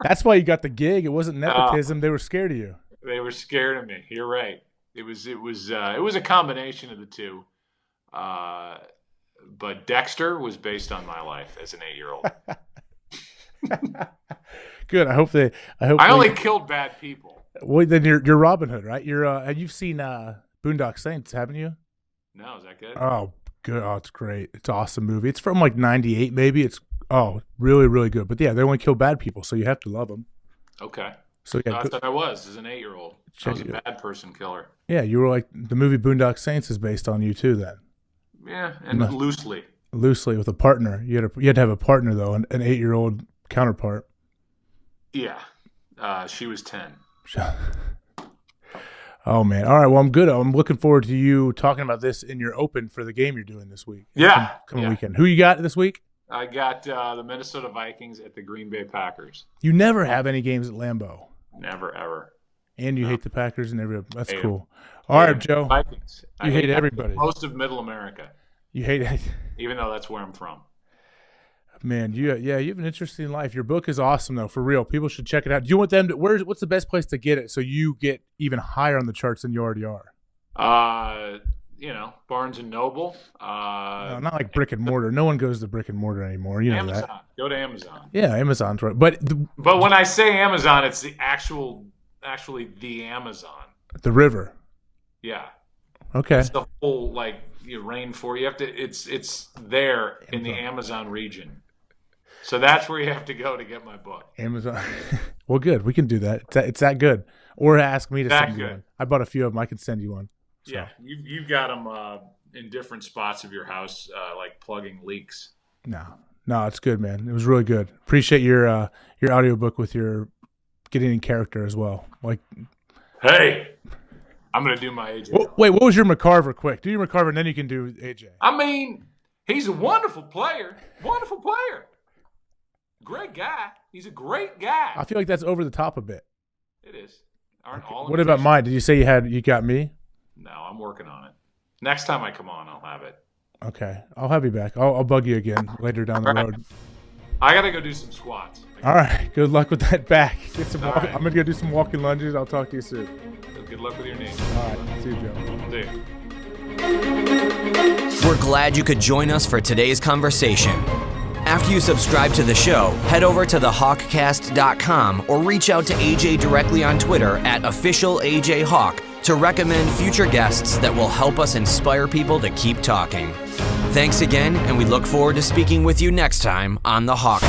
That's why you got the gig. It wasn't nepotism. They were scared of you. They were scared of me. You're right. It was a combination of the two. But Dexter was based on my life as an 8-year-old. Good. I only killed bad people. Well, then you're Robin Hood, right? You've seen Boondock Saints, haven't you? No, is that good? Oh, good. Oh, it's great. It's an awesome movie. It's from like 98 maybe. It's really, really good. But yeah, they only kill bad people, so you have to love them. Okay. So yeah, I thought I was as an 8-year-old. I was a bad person killer. Yeah, you were like the movie Boondock Saints is based on you too. Then. Yeah, and loosely with a partner. You had to have a partner though, an 8-year-old counterpart. Yeah, she was 10. Oh man! All right, well I'm good. I'm looking forward to you talking about this in your open for the game you're doing this week. Yeah, coming weekend. Who you got this week? I got the Minnesota Vikings at the Green Bay Packers. You never have any games at Lambeau. Never ever. And you hate the Packers and everybody. That's cool. All right, Joe. Vikings. You hate everybody. Most of Middle America. You hate it. Even though that's where I'm from. Man, you have an interesting life. Your book is awesome, though, for real. People should check it out. Do you want them to? What's the best place to get it so you get even higher on the charts than you already are? Barnes and Noble. No, not like brick and mortar. No one goes to brick and mortar anymore. You know Amazon. that. Go to Amazon. Yeah, Amazon's right. But when I say Amazon, it's the actually the Amazon. The river. Yeah. Okay. It's the whole rainforest. You have to. It's there in the Amazon region. So that's where you have to go to get my book. Amazon. Well, good. We can do that. It's that good. Or ask me to send you one. I bought a few of them. I can send you one. So. Yeah, you've got them in different spots of your house, like plugging leaks. No, it's good, man. It was really good. Appreciate your audiobook with your getting in character as well. Like, hey, I'm gonna do my AJ. Wait, what was your McCarver? Quick, do your McCarver, and then you can do AJ. I mean, he's a wonderful player. Wonderful player. Great guy. He's a great guy. I feel like that's over the top a bit. It is. Aren't all? What about mine? Did you say you got me? No, I'm working on it. Next time I come on, I'll have it. Okay, I'll have you back. I'll bug you again later down the road. I gotta go do some squats. All right. Good luck with that back. Get some. Right. I'm gonna go do some walking lunges. I'll talk to you soon. Good luck with your knee. All right. See you, Joe. See you. We're glad you could join us for today's conversation. After you subscribe to the show, head over to thehawkcast.com or reach out to AJ directly on Twitter at @officialAJHawk to recommend future guests that will help us inspire people to keep talking. Thanks again, and we look forward to speaking with you next time on the HawkCast.